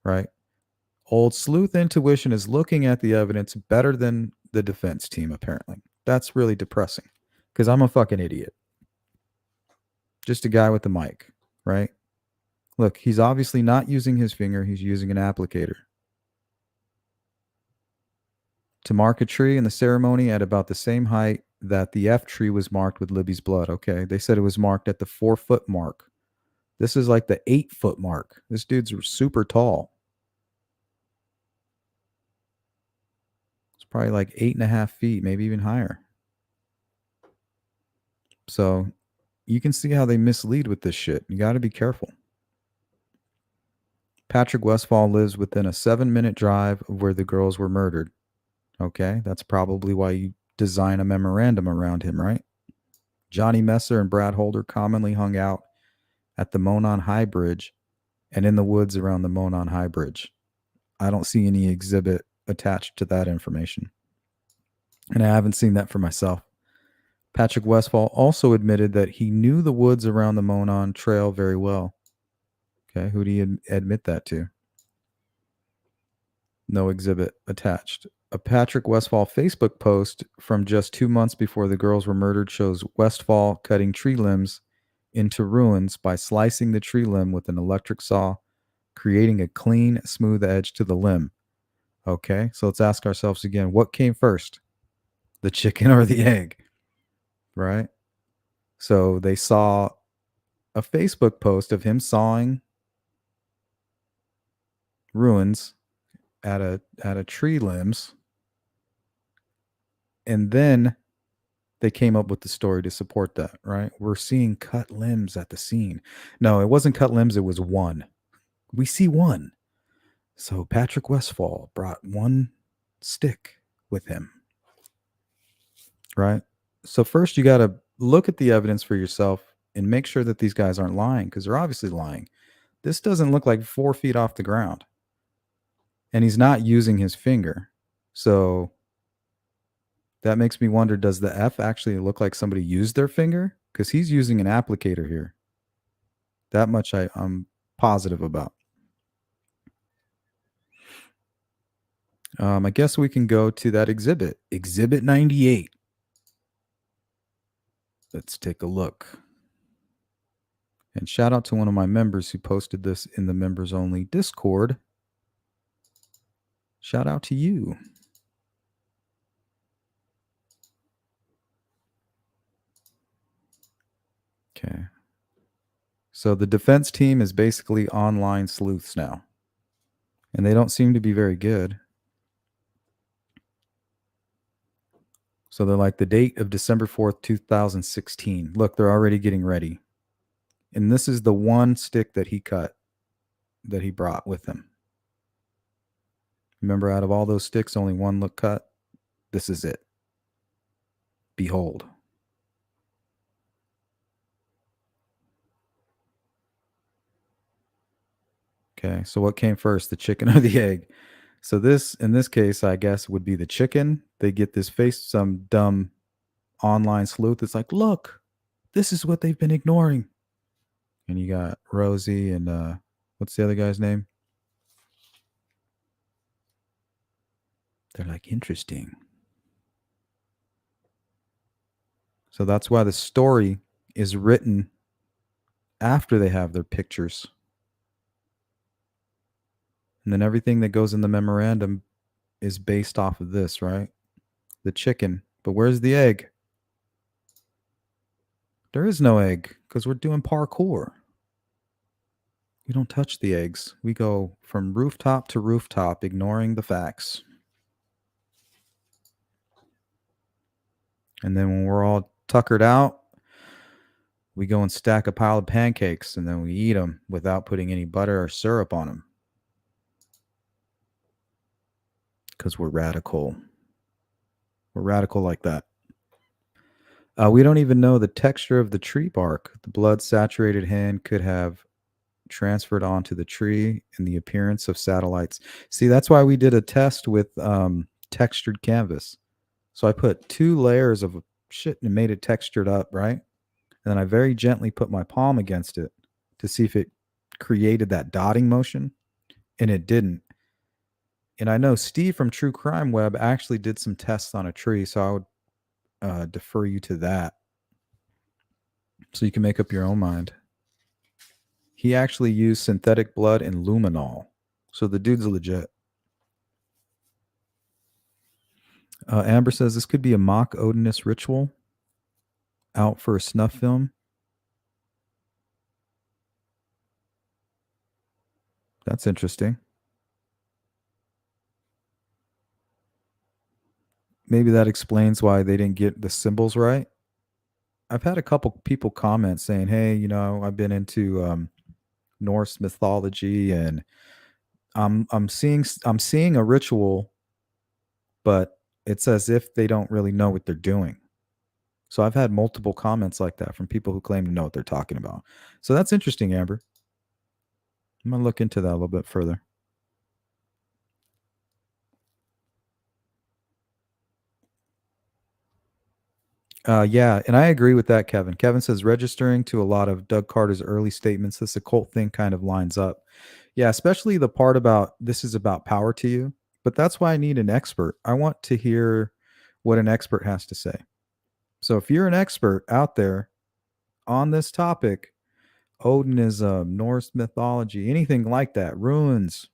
right? Old sleuth intuition is looking at the evidence better than the defense team, apparently. That's really depressing because I'm a fucking idiot. Just a guy with the mic, right? Look, he's obviously not using his finger. He's using an applicator to mark a tree in the ceremony at about the same height that the F tree was marked with Libby's blood. Okay. They said it was marked at the 4-foot mark. This is like the 8-foot mark. This dude's super tall. It's probably like 8.5 feet, maybe even higher. So you can see how they mislead with this shit. You got to be careful. Patrick Westfall lives within a 7-minute drive of where the girls were murdered. Okay, that's probably why you design a memorandum around him, right? Johnny Messer and Brad Holder commonly hung out at the Monon High Bridge and in the woods around the Monon High Bridge. I don't see any exhibit attached to that information. And I haven't seen that for myself. Patrick Westfall also admitted that he knew the woods around the Monon Trail very well. Okay, who do you admit that to? No exhibit attached. A Patrick Westfall Facebook post from just 2 months before the girls were murdered shows Westfall cutting tree limbs into ruins by slicing the tree limb with an electric saw, creating a clean, smooth edge to the limb. Okay, so let's ask ourselves again, what came first, the chicken or the egg? Right? So they saw a Facebook post of him sawing ruins at a tree limbs, and then they came up with the story to support that, right? We're seeing cut limbs at the scene. No, it wasn't cut limbs, it was one. We see one. So Patrick Westfall brought one stick with him, right? So first you got to look at the evidence for yourself and make sure that these guys aren't lying, because they're obviously lying. This doesn't look like 4 feet off the ground. And he's not using his finger. So that makes me wonder, does the F actually look like somebody used their finger? Because he's using an applicator here. That much I'm positive about. I guess we can go to that exhibit. Exhibit 98. Let's take a look. And shout out to one of my members who posted this in the members only Discord. Shout out to you. Okay. So the defense team is basically online sleuths now. And they don't seem to be very good. So they're like the date of December 4th, 2016. Look, they're already getting ready. And this is the one stick that he cut that he brought with him. Remember, out of all those sticks, only one looked cut. This is it. Behold. Okay, so what came first, the chicken or the egg? So this, in this case, I guess would be the chicken. They get this face, some dumb online sleuth. It's like, look, this is what they've been ignoring. And you got Rosie and what's the other guy's name? They're like, interesting. So that's why the story is written after they have their pictures. And then everything that goes in the memorandum is based off of this, right? The chicken. But where's the egg? There is no egg because we're doing parkour. We don't touch the eggs. We go from rooftop to rooftop, ignoring the facts. And then when we're all tuckered out, we go and stack a pile of pancakes and then we eat them without putting any butter or syrup on them. Because we're radical. We're radical like that. We don't even know the texture of the tree bark. The blood saturated hand could have transferred onto the tree in the appearance of satellites. See, that's why we did a test with textured canvas. So I put 2 layers of shit and made it textured up, right? And then I very gently put my palm against it to see if it created that dotting motion, and it didn't. And I know Steve from True Crime Web actually did some tests on a tree, so I would defer you to that so you can make up your own mind. He actually used synthetic blood and luminol, so the dude's legit. Amber says this could be a mock Odinist ritual out for a snuff film. That's interesting. Maybe that explains why they didn't get the symbols right. I've had a couple people comment saying, "Hey, you know, I've been into Norse mythology, and I'm seeing a ritual, but it's as if they don't really know what they're doing." So I've had multiple comments like that from people who claim to know what they're talking about. So that's interesting, Amber. I'm gonna look into that a little bit further. Yeah, and I agree with that, Kevin. Kevin says registering to a lot of Doug Carter's early statements, this occult thing kind of lines up. Yeah, especially the part about this is about power to you. But that's why I need an expert. I want to hear what an expert has to say. So if you're an expert out there on this topic, Odinism, Norse mythology, anything like that, ruins,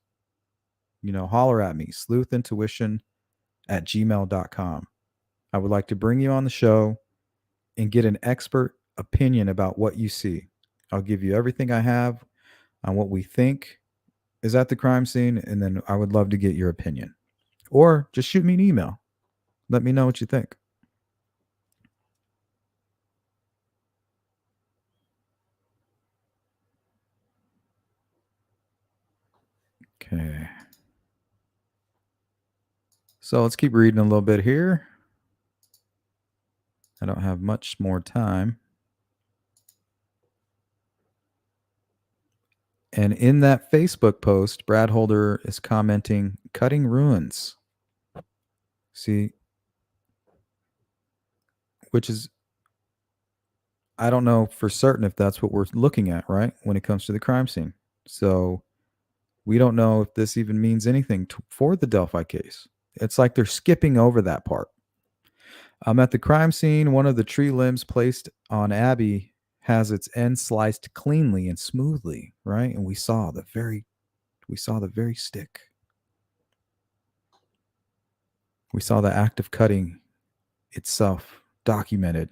holler at me, sleuthintuition@gmail.com. I would like to bring you on the show and get an expert opinion about what you see. I'll give you everything I have on what we think is at the crime scene, and then I would love to get your opinion. Or just shoot me an email. Let me know what you think. Okay. So let's keep reading a little bit here. I don't have much more time. And in that Facebook post, Brad Holder is commenting, cutting ruins. See, which is, I don't know for certain if that's what we're looking at, right? When it comes to the crime scene. So we don't know if this even means anything for the Delphi case. It's like they're skipping over that part. At the crime scene, one of the tree limbs placed on Abby has its end sliced cleanly and smoothly, right? And we saw the very stick. We saw the act of cutting itself documented.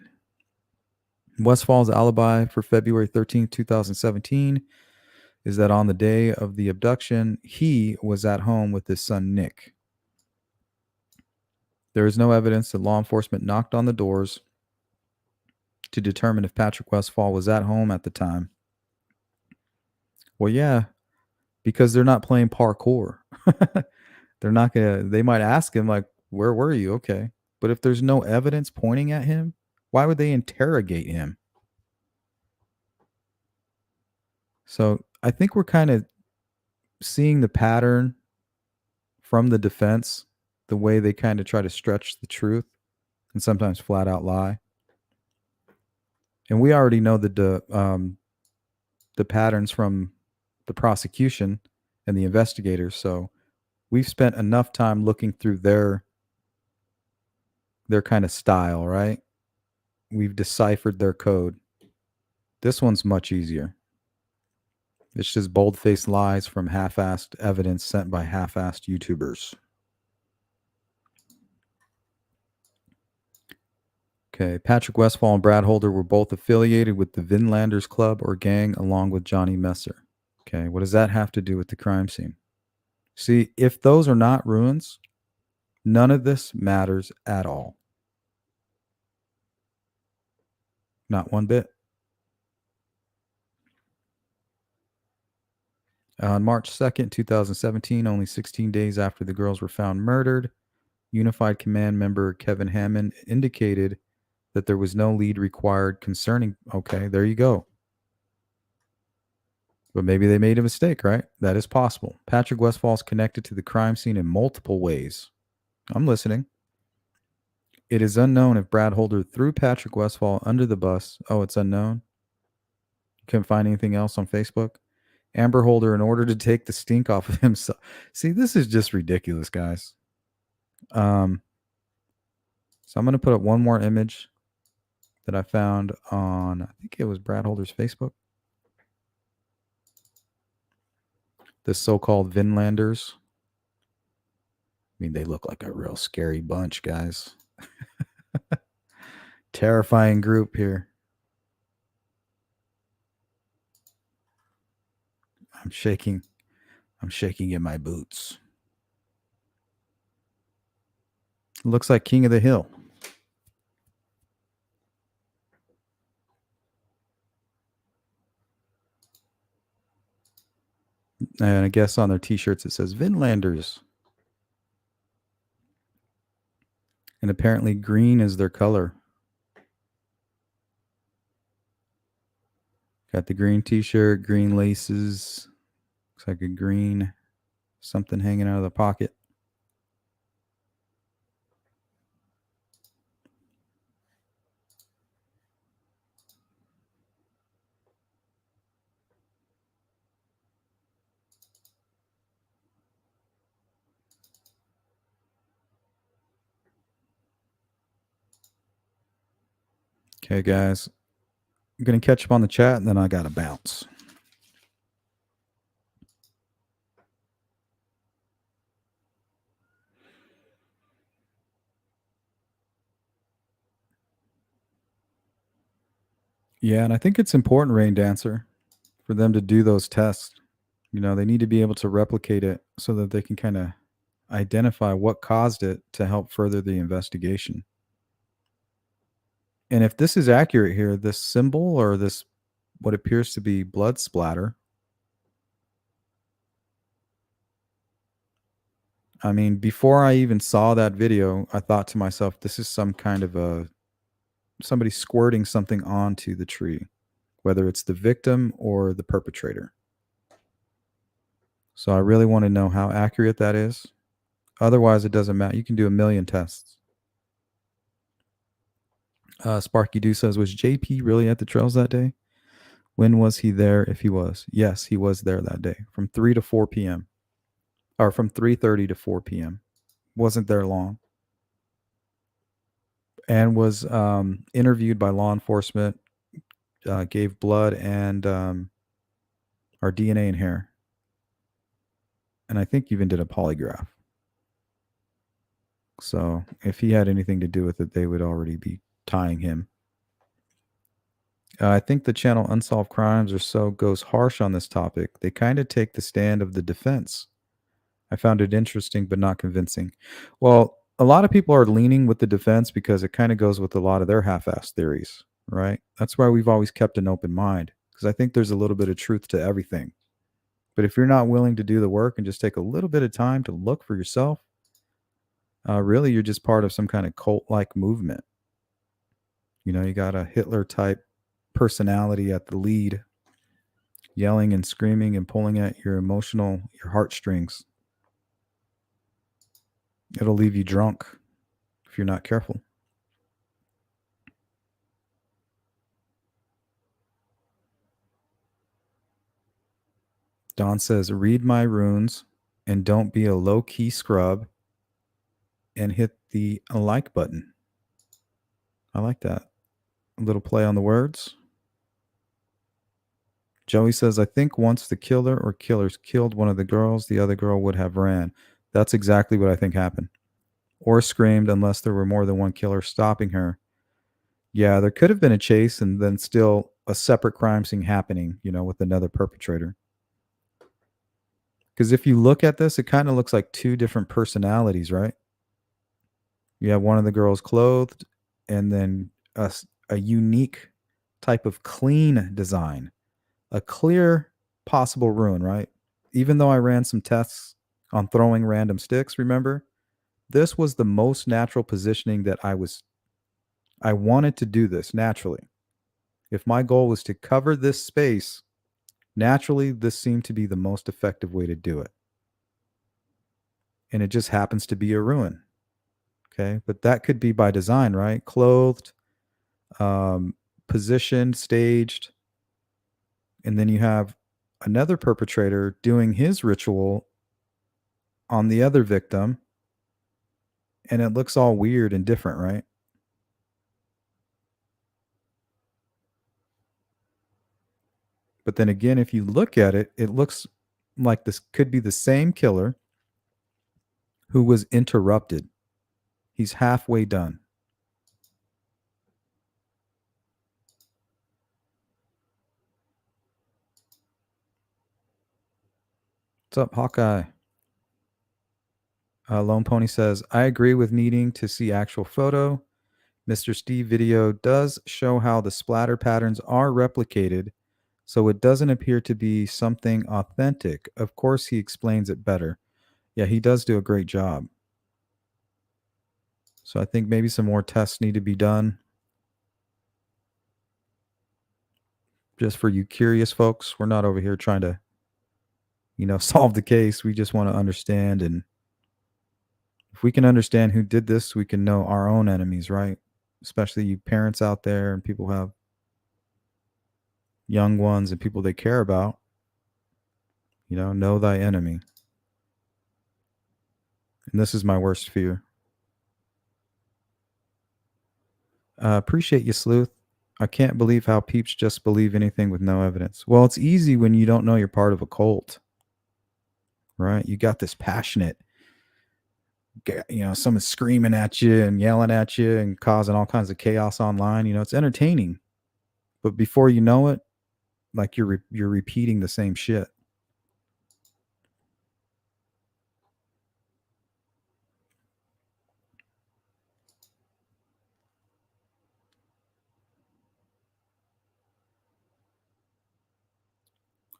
Westfall's alibi for February 13th, 2017 is that on the day of the abduction, he was at home with his son Nick. There is no evidence that law enforcement knocked on the doors to determine if Patrick Westfall was at home at the time. Well, yeah, because they're not playing parkour. They're not gonna. They might ask him like, "Where were you?" Okay, but if there's no evidence pointing at him, why would they interrogate him? So I think we're kind of seeing the pattern from the defense, the way they kind of try to stretch the truth and sometimes flat out lie. And we already know the patterns from the prosecution and the investigators. So we've spent enough time looking through their kind of style, right? We've deciphered their code. This one's much easier. It's just bold-faced lies from half-assed evidence sent by half-assed YouTubers. Okay, Patrick Westfall and Brad Holder were both affiliated with the Vinlanders Club or gang along with Johnny Messer. Okay, what does that have to do with the crime scene? See, if those are not ruins, none of this matters at all. Not one bit. On March 2nd, 2017, only 16 days after the girls were found murdered, Unified Command member Kevin Hammond indicated that there was no lead required concerning. Okay, there you go. But maybe they made a mistake, right? That is possible. Patrick Westfall is connected to the crime scene in multiple ways. I'm listening. It is unknown if Brad Holder threw Patrick Westfall under the bus. Oh, it's unknown? You couldn't find anything else on Facebook? Amber Holder, in order to take the stink off of himself. See, this is just ridiculous, guys. So I'm going to put up one more image that I found on, I think it was Brad Holder's Facebook. The so-called Vinlanders. I mean, they look like a real scary bunch, guys. Terrifying group here. I'm shaking in my boots. Looks like King of the Hill. And I guess on their t-shirts it says Vinlanders. And apparently green is their color. Got the green t-shirt, green laces. Looks like a green something hanging out of the pocket. Okay, guys. I'm going to catch up on the chat and then I got to bounce. Yeah, and I think it's important, Rain Dancer, for them to do those tests. You know, they need to be able to replicate it so that they can kind of identify what caused it to help further the investigation. And if this is accurate here, this symbol or this what appears to be blood splatter, I mean, before I even saw that video, I thought to myself, this is some kind of somebody squirting something onto the tree, whether it's the victim or the perpetrator. So I really want to know how accurate that is. Otherwise, it doesn't matter. You can do a million tests. Sparky Doo says, was JP really at the trails that day? When was he there if he was? Yes, he was there that day from 3 to 4 p.m. Or from 3:30 to 4 p.m. Wasn't there long. And was interviewed by law enforcement, gave blood and our DNA and hair. And I think even did a polygraph. So if he had anything to do with it, they would already be tying him. I think the channel Unsolved Crimes or so goes harsh on this topic. They kind of take the stand of the defense. I found it interesting but not convincing. Well, a lot of people are leaning with the defense because it kind of goes with a lot of their half-assed theories, right? That's why we've always kept an open mind because I think there's a little bit of truth to everything. But if you're not willing to do the work and just take a little bit of time to look for yourself, really you're just part of some kind of cult-like movement. You know, you got a Hitler type personality at the lead, yelling and screaming and pulling at your heartstrings. It'll leave you drunk if you're not careful. Don says, read my runes and don't be a low key scrub and hit the like button. I like that. A little play on the words. Joey says, I think once the killer or killers killed one of the girls, the other girl would have ran. That's exactly what I think happened. Or screamed unless there were more than one killer stopping her. Yeah, there could have been a chase and then still a separate crime scene happening, with another perpetrator. Because if you look at this, it kind of looks like two different personalities, right? You have one of the girls clothed and then a unique type of clean design, a clear possible ruin, right? Even though I ran some tests on throwing random sticks, remember, this was the most natural positioning that I wanted to do this naturally. If my goal was to cover this space, naturally, this seemed to be the most effective way to do it. And it just happens to be a ruin. Okay. But that could be by design, right? Clothed, positioned, staged. And then you have another perpetrator doing his ritual on the other victim. And it looks all weird and different, right? But then again, if you look at it, it looks like this could be the same killer who was interrupted. He's halfway done. What's up, Hawkeye? Lone Pony says, I agree with needing to see actual photo. Mr. Steve video does show how the splatter patterns are replicated, so it doesn't appear to be something authentic. Of course, he explains it better. Yeah, he does do a great job. So I think maybe some more tests need to be done. Just for you curious folks, we're not over here trying to, solve the case. We just want to understand. And if we can understand who did this, we can know our own enemies, right? Especially you parents out there and people who have young ones and people they care about. Know thy enemy. And this is my worst fear. Appreciate you, Sleuth. I can't believe how peeps just believe anything with no evidence. Well, it's easy when you don't know you're part of a cult, right? You got this passionate, someone screaming at you and yelling at you and causing all kinds of chaos online. It's entertaining. But before you know it, like you're repeating the same shit.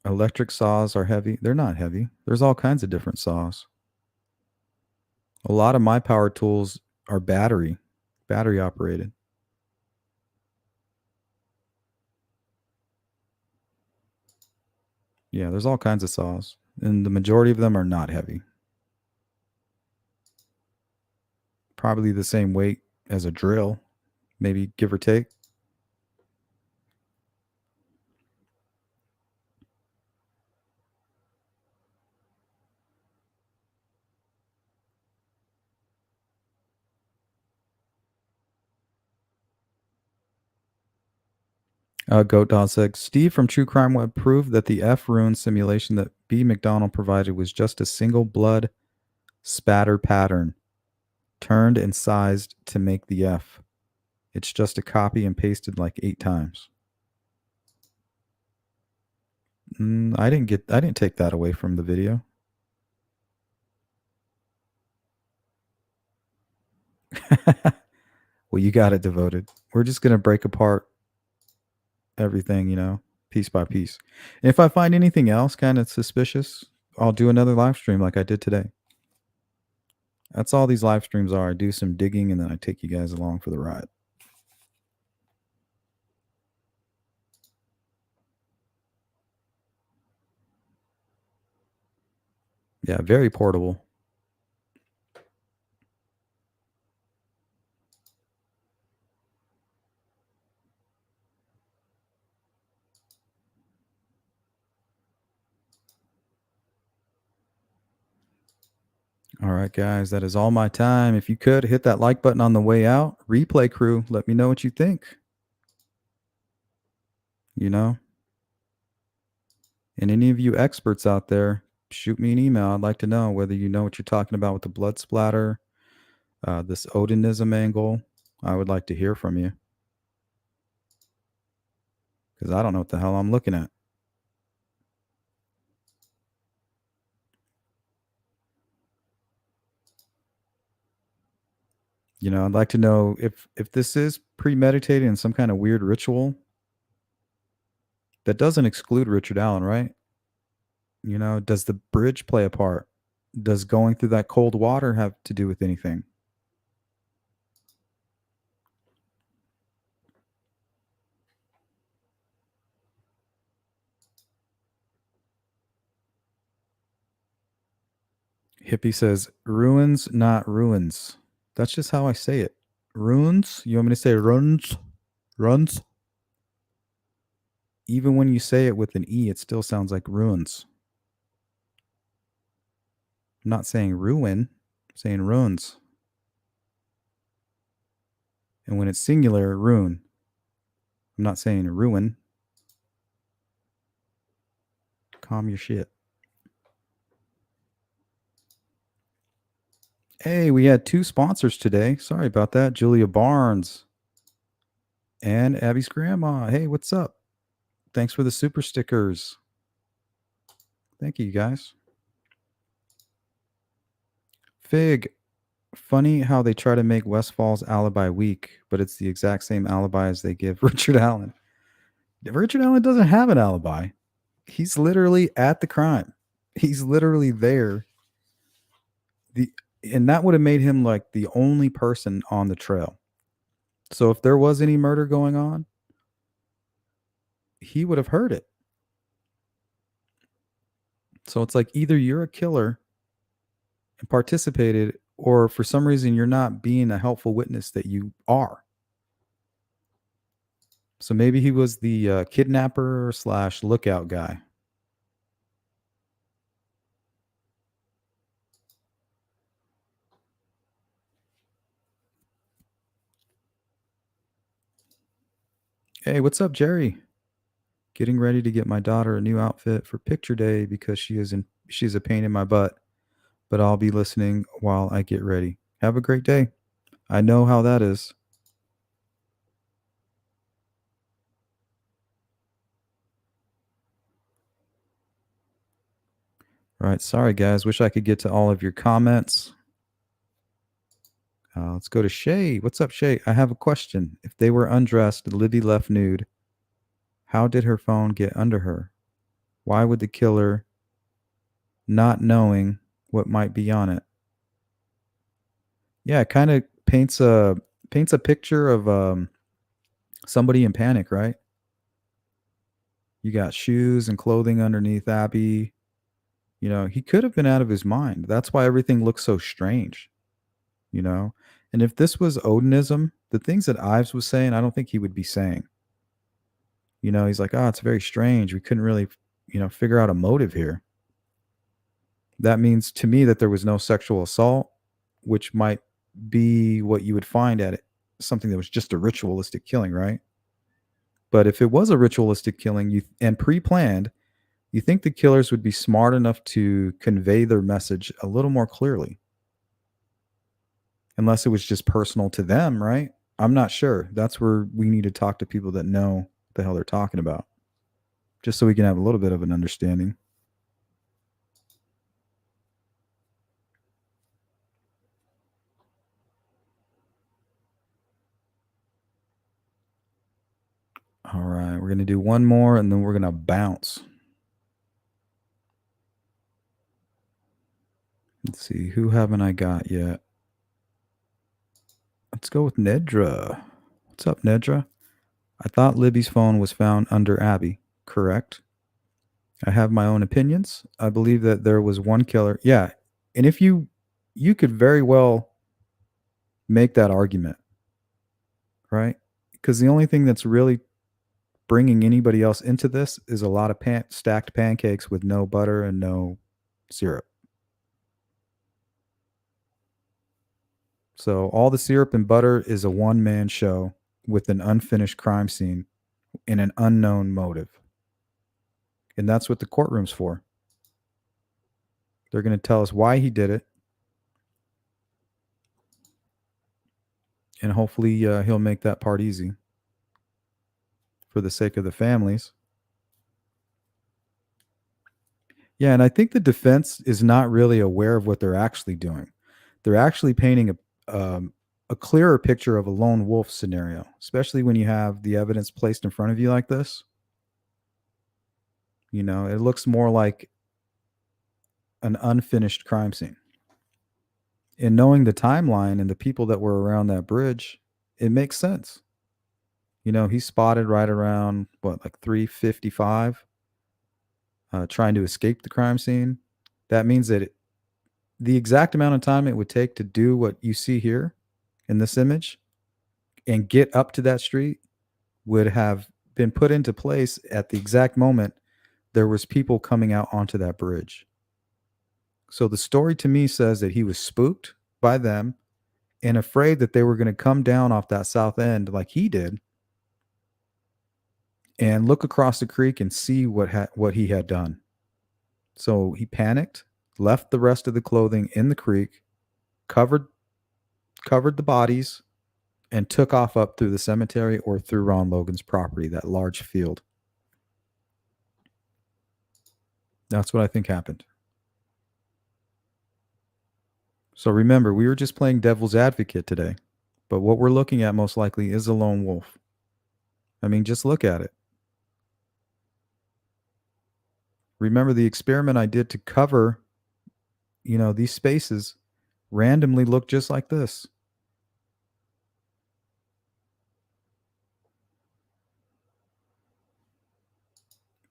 Electric saws are heavy. They're not heavy. There's all kinds of different saws. A lot of my power tools are battery operated. Yeah, there's all kinds of saws, and the majority of them are not heavy. Probably the same weight as a drill, maybe give or take. Goat Dog said, Steve from True Crime Web proved that the F rune simulation that B. McDonald provided was just a single blood spatter pattern, turned and sized to make the F. It's just a copy and pasted like 8 times. I didn't take that away from the video. Well, you got it devoted. We're just going to break apart everything, piece by piece. And if I find anything else kind of suspicious, I'll do another live stream like I did today. That's all these live streams are. I do some digging and then I take you guys along for the ride. Yeah, very portable. All right, guys, that is all my time. If you could hit that like button on the way out, replay crew, let me know what you think. And any of you experts out there, shoot me an email. I'd like to know whether you know what you're talking about with the blood splatter, this Odinism angle. I would like to hear from you because I don't know what the hell I'm looking at. I'd like to know if this is premeditated in some kind of weird ritual. That doesn't exclude Richard Allen, right? Does the bridge play a part? Does going through that cold water have to do with anything? Hippie says, ruins, not ruins. That's just how I say it. Runes? You want me to say runs? Runs? Even when you say it with an E, it still sounds like ruins. I'm not saying ruin, I'm saying ruins. And when it's singular, ruin. I'm not saying ruin. Calm your shit. Hey, we had 2 sponsors today. Sorry about that. Julia Barnes and Abby's grandma. Hey, what's up? Thanks for the super stickers. Thank you, guys. Fig, funny how they try to make Westfall's alibi weak, but it's the exact same alibi as they give Richard Allen. Richard Allen doesn't have an alibi. He's literally at the crime. He's literally there. And that would have made him like the only person on the trail. So if there was any murder going on, he would have heard it. So it's like either you're a killer and participated, or for some reason you're not being a helpful witness that you are. So maybe he was the kidnapper / lookout guy. Hey, what's up, Jerry? Getting ready to get my daughter a new outfit for picture day because she's a pain in my butt. But I'll be listening while I get ready. Have a great day. I know how that is. All right, sorry guys. Wish I could get to all of your comments. Let's go to Shay. What's up, Shay? I have a question. If they were undressed, Libby left nude, how did her phone get under her? Why would the killer, not knowing what might be on it? Yeah, it kind of paints a picture of somebody in panic, right? You got shoes and clothing underneath Abby. He could have been out of his mind. That's why everything looks so strange. And if this was Odinism, the things that Ives was saying, I don't think he would be saying. He's like, oh, it's very strange. We couldn't really, figure out a motive here. That means to me that there was no sexual assault, which might be what you would find at it, something that was just a ritualistic killing, right? But if it was a ritualistic killing and pre-planned, you think the killers would be smart enough to convey their message a little more clearly. Unless it was just personal to them, right? I'm not sure. That's where we need to talk to people that know what the hell they're talking about. just so we can have a little bit of an understanding. All right, we're going to do one more and then we're going to bounce. Let's see, who haven't I got yet? Let's go with Nedra. What's up, Nedra? I thought Libby's phone was found under Abby. Correct. I have my own opinions. I believe that there was one killer. Yeah. And if you could very well make that argument, right? Because the only thing that's really bringing anybody else into this is a lot of stacked pancakes with no butter and no syrup. So all the syrup and butter is a one-man show with an unfinished crime scene and an unknown motive. And that's what the courtroom's for. They're going to tell us why he did it. And hopefully he'll make that part easy for the sake of the families. Yeah, and I think the defense is not really aware of what they're actually doing. They're actually painting a clearer picture of a lone wolf scenario, especially when you have the evidence placed in front of you like this. You know, it looks more like an unfinished crime scene. And knowing the timeline and the people that were around that bridge, it makes sense. You know, he's spotted right around like 3:55, trying to escape the crime scene. That means that the exact amount of time it would take to do what you see here in this image and get up to that street would have been put into place at the exact moment there was people coming out onto that bridge. So the story to me says that he was spooked by them and afraid that they were going to come down off that south end like he did and look across the creek and see what he had done. So he panicked, left the rest of the clothing in the creek, covered the bodies, and took off up through the cemetery or through Ron Logan's property, that large field. That's what I think happened. So remember, we were just playing devil's advocate today, but what we're looking at most likely is a lone wolf. I mean, just look at it. Remember the experiment I did to cover, these spaces randomly look just like this.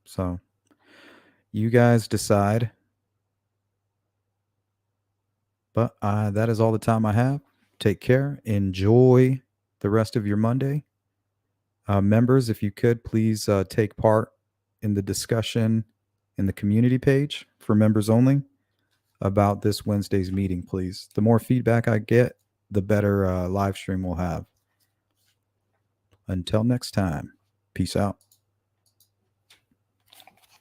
So you guys decide. But that is all the time I have. Take care. Enjoy the rest of your Monday. Members, if you could, please take part in the discussion in the community page for members only about this Wednesday's meeting, please. The more feedback I get, the better live stream we'll have. Until next time, peace out.